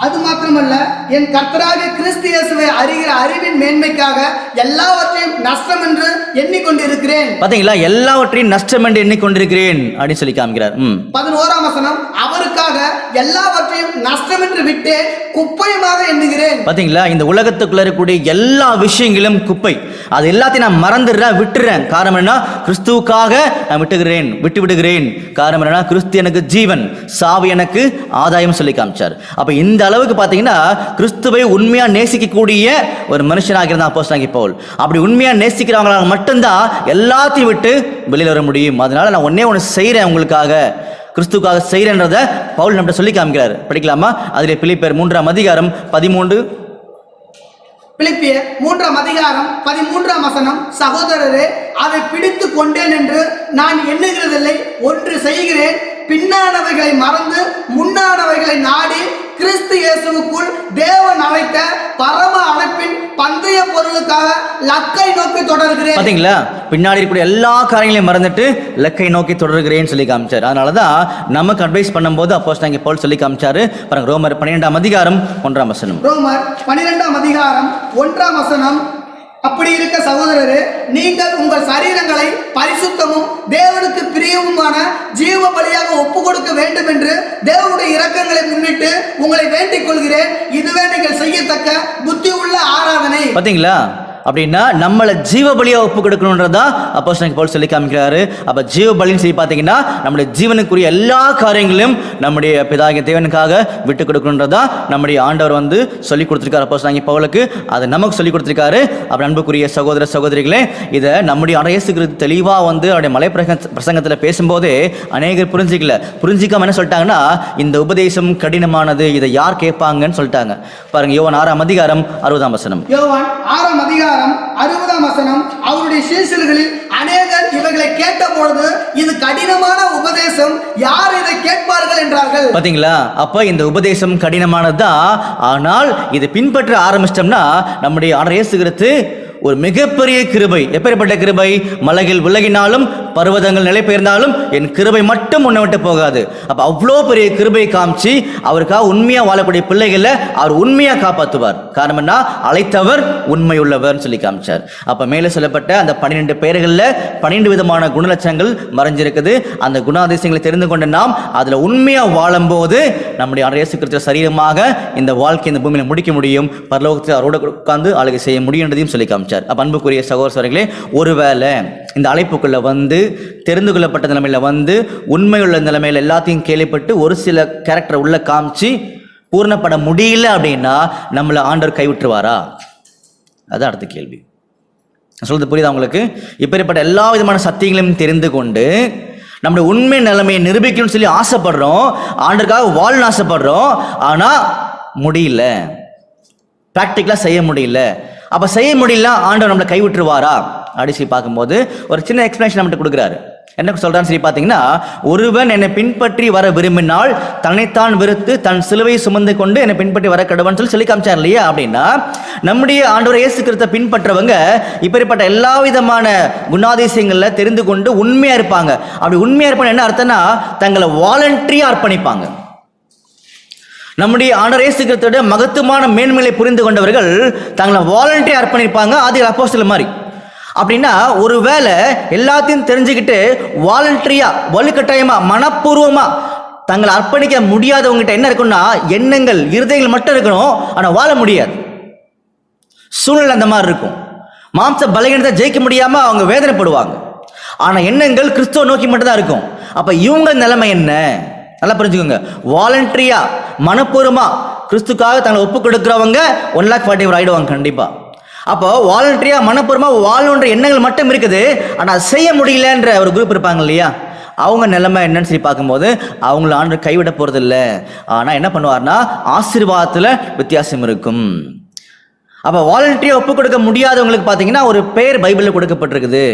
அது மாத்திரமல்ல, என் கர்த்தராகிய கிறிஸ்து இயேசுவை அறிகிற அறிவின் மேன்மைக்காக எல்லாவற்றையும் நஷ்டம் என்று எண்ணிக்கொண்டிருக்கிறேன். பாத்தீங்களா? எல்லாவற்றையும் நஷ்டம் என்று எண்ணிக்கொண்டிருக்கிறேன் அப்படின்னு சொல்லி காமிக்கிறார். 11ஆம் வசனம். அவருக்காக எல்லாவற்றையும் நஷ்டம் என்று விட்டு குப்பையுமாக எண்ணுகிறேன். பாத்தீங்களா? இந்த உலகத்துக்குள்ள இருக்கக்கூடிய எல்லா விஷயங்களும் குப்பை. அது எல்லாத்தையும் நான் மறந்துடுறேன், விட்டுறேன். காரணம் என்ன? கிறிஸ்துவுக்காக நான் விட்டு விடுகிறேன். காரணம் என்னன்னா, கிறிஸ்து எனக்கு ஜீவன், சாவு எனக்கு ஆதாயம் சொல்லி காமிச்சார். அப்ப இந்த அளவுக்கு பாத்தீங்கன்னா கிறிஸ்துவை உண்மையா நேசிக்கக்கூடிய ஒரு மனுஷனாக இருந்தா அப்போஸ்தலனாகிய பவுல். அப்படி உண்மையா நேசிக்கிறவங்களால மட்டும்தான் எல்லாத்தையும் விட்டு வெளியில வர முடியும். அதனால நான் ஒண்ணு செய்யறேன், உங்களுக்காக கிறிஸ்துக்காக செய்யறேன்றத பவுல் நம்ம சொல்லி காமிக்கிறார். படிக்கலாமா? அதிலே பிலிப்பியர் 3ஆம் அதிகாரம் 13. பிலிப்பியர் 3ஆம் அதிகாரம் 13ஆம் வசனம். சகோதரரே, அதை பிடித்து கொண்டேன் என்று நான் எண்ணுகிறதில்லை, ஒன்று செய்கிறேன், பின்னானவைகளை மறந்து முன்னானவைகளை நாடி கிறிஸ்து இயேசுவுக்குள் தேவன் அழைத்த பரம அழைப்பின் பந்தய பொருளுக்காக லக்கை நோக்கி தொடர்கிறேன். பாத்தீங்களா? பின்னாடி இருக்கக்கூடிய எல்லா காரியங்களையும் மறந்துட்டு லக்கை நோக்கி தொடர்கிறேன்னு சொல்லி காமிச்சார். அதனாலதான் நமக்கு அட்வைஸ் பண்ணும்போது அப்போஸ்தலனாகிய பவுல் சொல்லி காமிச்சாரு. பாருங்க, ரோமர் 12ஆம் அதிகாரம் 1ஆம் வசனம். ரோமர் 12ஆம் அதிகாரம் 1ஆம் வசனம். அப்படி இருக்க சகோதரரே, நீங்கள் உங்கள் சரீரங்களை பரிசுத்தமும் தேவனுக்கு பிரியவுமான ஜீவ பலியாக ஒப்பு கொடுக்க வேண்டும் என்று தேவனுடைய இரக்கங்களை முன்னிட்டு உங்களை வேண்டிக் கொள்கிறேன். இதுவே நீங்கள் செய்யத்தக்க புத்தி உள்ள ஆராதனை. பாத்தீங்களா? அப்படின்னா நம்மளை ஜீவ பலியா ஒப்பு கொடுக்கணுன்றதா அப்போஸ்தலன் பவுல் சொல்லி காமிக்கிறாரு. அப்ப ஜீவ பலின்னு சொல்லி பார்த்தீங்கன்னா நம்முடைய ஜீவனுக்குரிய எல்லா காரியங்களையும் நம்முடைய பிதாகிய தேவனுக்காக விட்டு கொடுக்கணுன்றதா நம்முடைய ஆண்டவர் வந்து சொல்லி கொடுத்திருக்காரு அப்போஸ்தலன் பவுலுக்கு. அதை நமக்கு சொல்லி கொடுத்திருக்காரு. அப்ப அன்புக்குரிய சகோதர சகோதரிகளே, இதை நம்முடைய இயேசு கிறிஸ்து தெளிவா வந்து அவருடைய மலை பிரசங்கத்தில் பேசும்போதே அநேகர் புரிஞ்சிக்காம என்ன சொல்லிட்டாங்கன்னா, இந்த உபதேசம் கடினமானது, இதை யார் கேட்பாங்கன்னு சொல்லிட்டாங்க. பாருங்க, யோவான் 6ஆம் அதிகாரம் 60ஆம் வசனம். யோவான் 6ஆம் அதிகாரம் 60ஆம் வசனம். அவருடைய சீஷர்களில் அநேகர் இவைகளை கேட்ட பொழுது, இது கடினமான உபதேசம், யார் இதை கேட்பார்கள் என்றார்கள். பாத்தீங்களா? அப்ப இந்த உபதேசம் கடினமானதுதான். ஆனால் இது பின்பற்ற ஆரம்பிச்சிட்டோம்னா நம்முடைய ஆண்டவர் இயேசு கிறிஸ்து ஒரு மிகப்பெரிய கிருபை. எப்பேற்பட்ட கிருபை? மலைகள் விலகினாலும் பர்வதங்கள் நிலை பெயர்ந்தாலும் என் கிருபை மட்டும் உன்னை விட்டு போகாது. அப்ப அவ்வளோ பெரிய கிருபை காமிச்சு அவருக்காக உண்மையா வாழக்கூடிய பிள்ளைகளை அவர் உண்மையா காப்பாற்றுவார். காரணம் என்ன? அழைத்தவர் உண்மை உள்ளவர் சொல்லி காமிச்சார். அப்ப மேலே சொல்லப்பட்ட அந்த 12 பெயர்கள்ல 12 விதமான குணலட்சணங்கள் மறைஞ்சிருக்குது. அந்த குணாதிசயங்களை தெரிந்து கொண்ட நாம் அதுல உண்மையா வாழும் போது நம்முடைய இயேசு கிறிஸ்து சரீரமாக இந்த வாழ்க்கை இந்த பூமியில முடிக்க முடியும். பரலோகத்தில் அவரோட உட்கார்ந்து ஆளுகை செய்ய முடியுன்றதையும் சொல்லி காமிச்சார். அப்ப அன்புக்குரிய சகோதரர்களே, ஒருவேளை இந்த அழைப்புக்குள்ள வந்து தெரிந்து கொள்ளப்பட்ட நிலைமையில வந்து உண்மையுள்ள நிலைமையில எல்லாத்தையும் கேள்விப்பட்டு ஒரு சில கேரக்டர் உள்ள காமிச்சு பூர்ணப்பட முடியல அப்படின்னா நம்மளை ஆண்டவர் கைவிட்டுருவாரா? அதான் அடுத்த கேள்வி. சொல்றது புரியுதா உங்களுக்கு? இப்படிப்பட்ட எல்லா விதமான சத்தியங்களையும் தெரிந்து கொண்டு நம்முடைய உண்மை நிலைமையை நிரூபிக்கணும்னு சொல்லி ஆசைப்படுறோம், ஆண்டருக்காக வாழணும்னு ஆசைப்படுறோம். ஆனா முடியல, பிராக்டிக்கலா செய்ய முடியல. அப்ப செய்ய முடியல, ஆண்டவர் நம்மளை கைவிட்டுருவாரா அடிச்சு பார்க்கும்போது ஒரு சின்ன எக்ஸ்பிளேஷன் நம்மகிட்ட கொடுக்குறாரு. என்ன சொல்றான்னு சொல்லி பார்த்தீங்கன்னா, ஒருவன் என்னை பின்பற்றி வர விரும்பினால் தன்னைத்தான் வெறுத்து தன் சிலுவை சுமந்து கொண்டு என்னை பின்பற்றி வர கடவன் சொல்லி காமிச்சார் இல்லையா? அப்படின்னா நம்முடைய ஆண்டவர் இயேசு கிறிஸ்துவை பின்பற்றவங்க இப்படிப்பட்ட எல்லா விதமான குணாதிசயங்கள்ல தெரிந்து கொண்டு உண்மையா இருப்பாங்க. அப்படி உண்மையா இருப்பாங்க என்ன அர்த்தம்னா, தங்களை வாலண்டரியா அர்ப்பணிப்பாங்க. நம்முடைய ஆண்டவர் இயேசு கிறிஸ்துவோட மகத்துவமான மேன்மையை புரிந்து கொண்டவர்கள் தங்களை வாலண்டரியா அர்ப்பணிப்பாங்க. ஆதிகார அப்போஸ்தலர் மாதிரி. அப்படின்னா ஒருவேளை எல்லாத்தையும் தெரிஞ்சுக்கிட்டு வாலண்டரியா வலுக்கட்டாயமா மனப்பூர்வமா தங்களை அர்ப்பணிக்க முடியாதவங்ககிட்ட என்ன இருக்குன்னா, எண்ணங்கள் இருதயங்கள் மட்டும் இருக்கணும், ஆனா வாழ முடியாது. சூழ்நிலை அந்த மாதிரி இருக்கும். மாம்ச பலகீனத்தை ஜெயிக்க முடியாம அவங்க வேதனைப்படுவாங்க. ஆனா எண்ணங்கள் கிறிஸ்துவ நோக்கி மட்டும் தான் இருக்கும். அப்ப இவங்க நிலைமை என்ன? நல்லா புரிஞ்சுக்கோங்க. வாலண்டரியா மனப்பூர்வமா கிறிஸ்துக்காக தங்களை ஒப்பு கொடுக்கிறவங்க 1,40,000 ஆயிடுவாங்க கண்டிப்பா. அப்போ வாலண்டரியா மனப்பூர்வமா வாழணுன்ற எண்ணங்கள் மட்டும் இருக்குது, ஆனா செய்ய முடியலன்ற ஒரு குரூப் இருப்பாங்க இல்லையா? அவங்க நிலைமை என்னன்னு சொல்லி பார்க்கும்போது அவங்கள ஆண்டு கைவிட போறது இல்லை. ஆனா என்ன பண்ணுவார்னா, ஆசீர்வாதத்துல வித்தியாசம் இருக்கும். அப்ப வாலண்டரியா ஒப்பு கொடுக்க முடியாதவங்களுக்கு பார்த்தீங்கன்னா ஒரு பெயர் பைபிளில் கொடுக்கப்பட்டிருக்குது.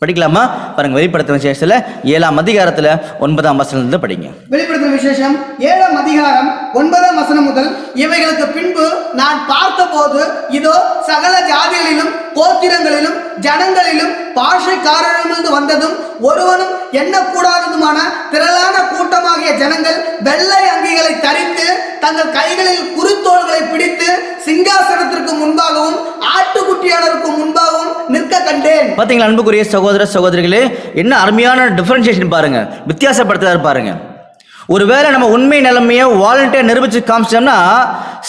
படிக்கலாமா? பாருங்க, வெளிப்படுத்தின விசேஷத்துல 7ஆம் அதிகாரத்துல 9ஆம் வசனத்துல படிங்க. வெளிப்படுத்தின விசேஷம் 7ஆம் அதிகாரம் 9ஆம் வசனம் முதல். இவைகளுக்கு பின்பு நான் பார்த்தபோது இதோ சகல ஜாதிகளிலும் கோத்திரங்களிலும் ஜனங்களிலும் பாஷைக்காரரிலிருந்து வந்ததும் ஒருவனும் எண்ணக்கூடாததுமான திரளான கூட்டமாகிய ஜனங்கள் வெள்ளை அங்கிகளை தரித்து தங்கள் கைகளில் குருத்தோள்களை பிடித்து சிங்காசனத்திற்கு முன்பாகவும் ஆட்டுக்குட்டியானருக்கு முன்பாகவும் நிற்க கண்டேன். பாத்தீங்களா அன்புக்குரிய சகோதர சகோதரிகளே, என்ன அருமையான டிஃபரன்சியேஷன் பாருங்க, வித்தியாசப்படுத்துறாரு பாருங்க. ஒருவேளை நம்ம உண்மை நிலைமையை வாலண்டியர் நிரூபிச்சு காமிச்சோம்னா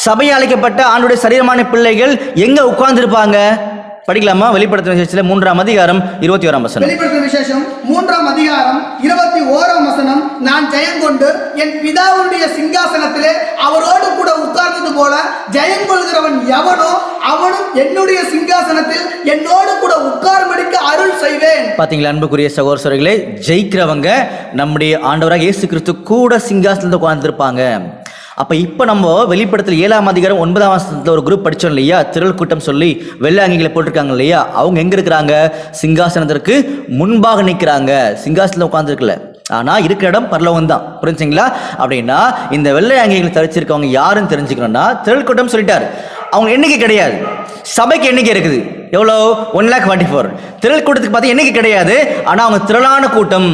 சபையை அழைக்கப்பட்ட ஆண்டுடைய சரீரமான பிள்ளைகள் எங்க உட்கார்ந்து இருப்பாங்க? படிக்கலாமா? வெளிப்படுத்தின விசேஷத்துல 3ஆம் அதிகாரம் 21ஆம் வசனம். வெளிப்படுத்தின விசேஷம் 3ஆம் அதிகாரம் 21ஆம் வசனம். நான் ஜெயம் கொண்டு என் பிதாவுடைய சிங்காசனத்திலே அவரோடு கூட உட்கார்ந்தது போல ஜெயம் கொள்கிறவன் எவனோ அவனும் என்னுடைய சிங்காசனத்தில் என்னோடு கூட உட்காரும்படிக்கு அருள் செய்வேன். பாத்தீங்களா அன்புக்குரிய சகோதரர்களே, ஜெயிக்கிறவங்க நம்முடைய ஆண்டவராக இயேசு கிறிஸ்து கூட சிங்காசனத்தில் உட்கார்ந்துருப்பாங்க. அப்ப இப்ப நம்ம வெளிப்படுத்தல் 7ஆம் அதிகாரம் 9ஆம் வசனத்துல ஒரு குரூப் படிச்சோம் இல்லையா? திரள் கூட்டம் சொல்லி வெள்ளை அங்கிகளை போட்டிருக்காங்க இல்லையா? அவங்க எங்க இருக்கிறாங்க? சிங்காசனத்திற்கு முன்பாக நிற்கிறாங்க. சிங்காசனத்தில் உட்கார்ந்து இருக்கல, ஆனா இருக்கிற இடம் பரலோகம் தான். புரிஞ்சுங்களா? அப்படின்னா இந்த வெள்ளை அங்கிகளை தரிச்சிருக்கவங்க யாருன்னு தெரிஞ்சுக்கணும்னா, திரள் கூட்டம் சொல்லிட்டாரு. அவங்க எண்ணிக்கை கிடையாது. சபைக்கு எண்ணிக்கை இருக்குது எவ்வளோ? 1,44,000. திரள் கூட்டத்துக்கு பார்த்து எண்ணிக்கை கிடையாது, ஆனா அவங்க திரளான கூட்டம்.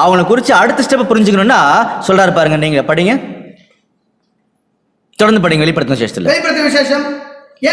அவங்களை குறித்து அடுத்த ஸ்டெப் புரிஞ்சுக்கணும்னா சொல்றாரு பாருங்க, நீங்க படிங்க, தொடர்ந்து படிங்க. வெளிப்படுத்தின விசேஷம்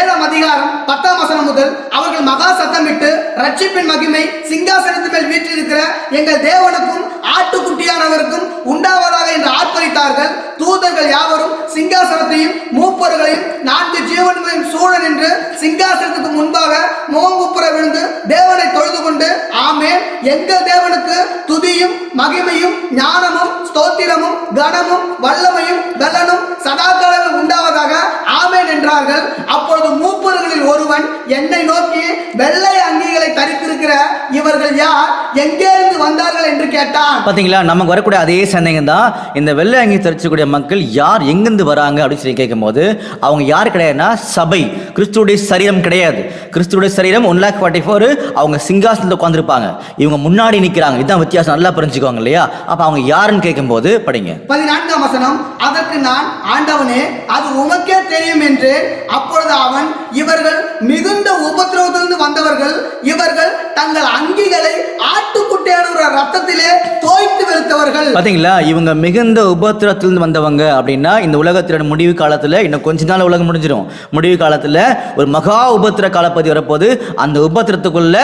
7ஆம் அதிகாரம் 10ஆம் வசனம் முதல். அவர்கள் மகா சத்தமிட்டு ரட்சிப்பின் மகிமை சிங்காசனத்தின் மேல் வீற்றிருக்கிற எங்கள் தேவனுக்கும் ஆட்டுக்குட்டியானவருக்கும் உண்டாவதாக என்று ஆர்ப்பரித்தார்கள். தூதர்கள் யாவரும் சிங்காசனத்தையும் மூப்பர்களையும் 4 ஜீவன்களையும் சூழ நின்று சிங்காசனத்துக்கு முன்பாக முகங்குப்புற விழுந்து தேவனை தொழுது கொண்டு, ஆமென், எங்கள் தேவனுக்கு துதியும் மகிமையும் ஞானமும் ஸ்தோத்திரமும் கனமும் வல்லமையும் பலனும் சதாகாலமும் உண்டாவதாக, ஆமென் என்றார்கள். அப்பொழுது மூப்பர்களில் ஒருவன் என்னை நோக்கி, வெள்ளை அங்கிகளை தரித்திருக்கிற இவர்கள் யார், எங்கே இருந்து வந்தார்கள் என்று கேட்டான். பாத்தீங்களா, நமக்கு வரக்கூடிய அதே சந்தேகம் தான். இந்த வெள்ளை அங்கி தரிச்சக்கூடிய மக்கள் யார், எங்கிருந்து வராங்க அப்படின்னு சொல்லி கேட்கும் போது அவங்க யார் கிடையாதுன்னா சபை, கிறிஸ்துவுடைய சரீரம் கிடையாது. கிறிஸ்துவுடைய சரீரம் 1,44,000 அவங்க சிங்காசனத்தில் உட்கார்ந்திருப்பாங்க, இவங்க முன்னாடி நிற்கிறாங்க. இதுதான் வித்தியாசம், நல்லா புரிஞ்சுக்குவாங்க இல்லையா? அப்ப அவங்க யாருன்னு கேட்கும் போது படிங்க 14ஆம் வசனம். அதற்கு நான், ஆண்டவனே, அது உமக்கே தெரியும் என்று. அப்பொழுது அவன், இவர்கள் மிகுந்த உபத்திரவத்திலிருந்து வந்தவர்கள், இவர்கள் தங்கள் அங்கிகளை ஆட்டுக்குட்டியானவர ரத்தத்திலே தோய்த்து வெளுத்தவர்கள். பாத்தீங்களா, இவங்க மிகுந்த உபத்திரத்திலிருந்து வந்தவங்க அப்படின்னா இந்த உலகத்தில முடிவு காலத்துல இன்னும் கொஞ்ச நாள் உலகம் முடிஞ்சிடும். முடிவு காலத்துல ஒரு மகா உபத்திர காலப்பகுதி வரப்போது. அந்த உபத்திரத்துக்குள்ள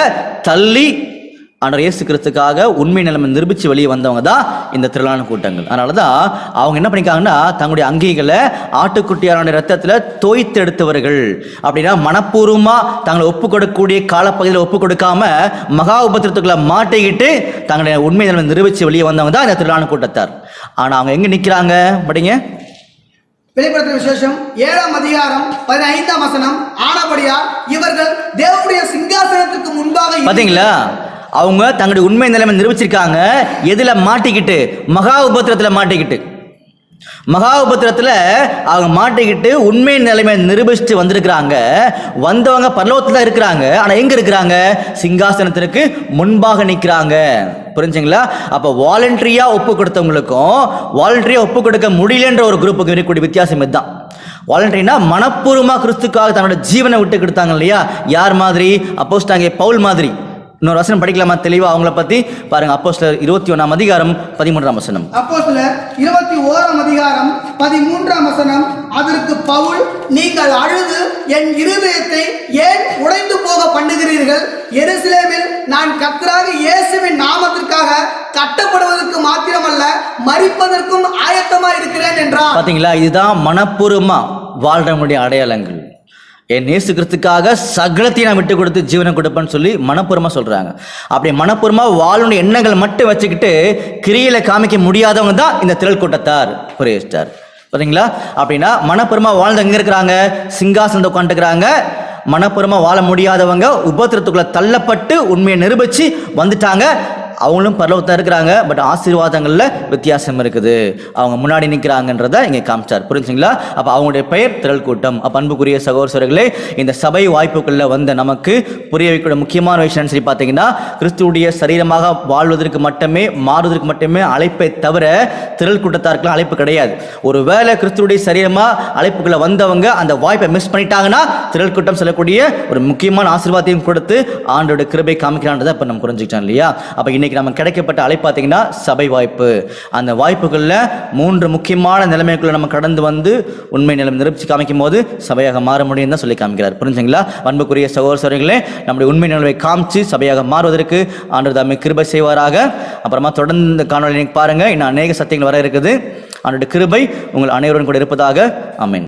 தள்ளி ஆண்டவர் இயேசு கிறிஸ்துக்காக உண்மை நிலைமை நிரூபித்து வெளியே வந்தவங்க தான் இந்த திரளான கூட்டங்கள். அதனால தான் அவங்க என்ன பண்ணிக்காங்கன்னா தங்களுடைய அங்கிகளை ஆட்டுக்குட்டியாருடைய ரத்தத்தில் தோய்த்து எடுத்தவர்கள். அப்படின்னா மனப்பூர்வமாக தங்களை ஒப்பு கொடுக்கக்கூடிய காலப்பகுதியில் ஒப்பு கொடுக்காம மகா உபத்திரத்துக்குள்ள மாட்டிக்கிட்டு தங்களுடைய உண்மை நிலைமை நிரூபித்து வெளியே வந்தவங்க தான் இந்த திரளான கூட்டத்தார். ஆனால் அவங்க எங்கே நிற்கிறாங்க படிங்க. வெளிப்படுத்தின விசேஷம் 7ஆம் அதிகாரம் 15ஆம் வசனம். ஆனபடியால் இவர்கள் தேவனுடைய சிங்காசனத்துக்கு முன்பாக, பாத்தீங்களா, அவங்க தங்களுடைய உண்மை நிலைமை நிரூபிச்சிருக்காங்க. எதுல மாட்டிக்கிட்டு? மகா உபத்திரத்துல மாட்டிக்கிட்டு. மகா உபத்திரத்துல அவங்க மாட்டிக்கிட்டு உண்மை நிலைமை நிரூபிச்சுட்டு வந்திருக்கிறாங்க. வந்தவங்க பரலோகத்துல இருக்கிறாங்க. ஆனா எங்க இருக்கிறாங்க? சிங்காசனத்திற்கு முன்பாக நிற்கிறாங்க. புரிஞ்சுங்களா? அப்ப வாலண்டரியா ஒப்பு கொடுத்தவங்களுக்கும் வாலண்டரியா ஒப்பு கொடுக்க முடியலன்ற ஒரு குரூப்புக்கு இருக்கக்கூடிய வித்தியாசம் இதுதான். வாலண்டரினா மனப்பூர்வமா கிறிஸ்துக்காக தன்னோட ஜீவனை விட்டு கொடுத்தாங்க இல்லையா? யார் மாதிரி? அப்போஸ்தலனாகிய பவுல் மாதிரி. இன்னொரு வசனம் படிக்கலாமா தெளிவா அவங்கள பத்தி பாருங்க. அப்போஸ்தலர் 21ஆம் அதிகாரம் 13ஆம் வசனம். அப்போஸ்தலர் 21ஆம் அதிகாரம் 13ஆம் வசனம். அதற்கு பவுல், நீங்கள் அழுது என் இருதயத்தை ஏன் உடைந்து போக பண்ணுகிறீர்கள்? எருசலேமில் நான் கர்த்தராகிய இயேசுவின் நாமத்திற்காக கட்டப்படுவதற்கு மாத்திரமல்ல, மரிப்பதற்கும் ஆயத்தமா இருக்கிறேன் என்றார். பாத்தீங்களா, இதுதான் மனப்பூர்வமா வாழ்றவங்களுடைய அடையாளங்கள். என் இயேசு கிறிஸ்துக்காக சகலத்தையும் நான் விட்டு கொடுத்து ஜீவனை கொடுப்பேன்னு சொல்லி மனப்பூர்வமாக சொல்கிறாங்க. அப்படி மனப்பூர்வமாக வாழுடைய எண்ணங்களை மட்டும் வச்சுக்கிட்டு கிரியில காமிக்க முடியாதவங்க தான் இந்த திரள் கூட்டத்தார். புரியுஸ்டார் பார்த்தீங்களா? அப்படின்னா மனப்பூர்வமாக வாழ்ந்து எங்கே இருக்கிறாங்க? சிங்காசனத்தை உட்காந்துக்கிறாங்க. மனப்பூர்வமாக வாழ முடியாதவங்க உபத்திரத்துக்குள்ள தள்ளப்பட்டு உண்மையை நிரூபித்து வந்துட்டாங்க. அவங்களும் பரலோகத்தில் இருக்கிறாங்க. பட் ஆசீர்வாதங்களில் வித்தியாசம் இருக்குது. அவங்க முன்னாடி நிற்கிறாங்கன்றதை இங்கே காமிச்சார். புரிஞ்சுங்களா? அப்போ அவங்களுடைய பெயர் திரள் கூட்டம். அப்போ அன்புக்குரிய சகோதரர்களே, இந்த சபை வாய்ப்புகளில் வந்த நமக்கு புரிய வைக்கிற முக்கியமான விஷயம் சொல்லி பார்த்தீங்கன்னா, கிறிஸ்துவுடைய சரீரமாக வாழ்வதற்கு மட்டுமே மாறுவதற்கு மட்டுமே அழைப்பை தவிர திரள் கூட்டத்தாருக்கெல்லாம் அழைப்பு கிடையாது. ஒரு வேளை கிறிஸ்துவுடைய சரீரமாக அழைப்புக்குள்ள வந்தவங்க அந்த வாய்ப்பை மிஸ் பண்ணிட்டாங்கன்னா திரள் கூட்டம் சொல்லக்கூடிய ஒரு முக்கியமான ஆசீர்வாதத்தையும் கொடுத்து ஆண்டோட கிருபை காமிக்கிறான்றதை இப்போ நம்ம புரிஞ்சுக்கிட்டோம் இல்லையா? அப்போ இன்னைக்கு நம்ம கிடைக்கப்பட்ட அழைப்பு பார்த்தீங்கன்னா சபை வாய்ப்பு. அந்த வாய்ப்புகளில் 3 முக்கியமான நிலைமைக்குள்ள நம்ம கடந்து வந்து உண்மை நிலைமை நிரூபித்து காமிக்கும் போது சபையாக மாற முடியும் தான் சொல்லி காமிக்கிறார். புரிஞ்சுங்களா? அன்புக்குரிய சகோதரர்களே, நம்முடைய உண்மை நிலைமை காமிச்சு சபையாக மாறுவதற்கு ஆண்டவர் தாமே கிருபை செய்வாராக. அப்புறமா தொடர்ந்து காணொலி பாருங்க. இன்னும் அநேக சத்தியங்கள் வர இருக்குது. ஆண்டோட கிருபை உங்கள் அனைவருடன் கூட இருப்பதாக. ஆமென்.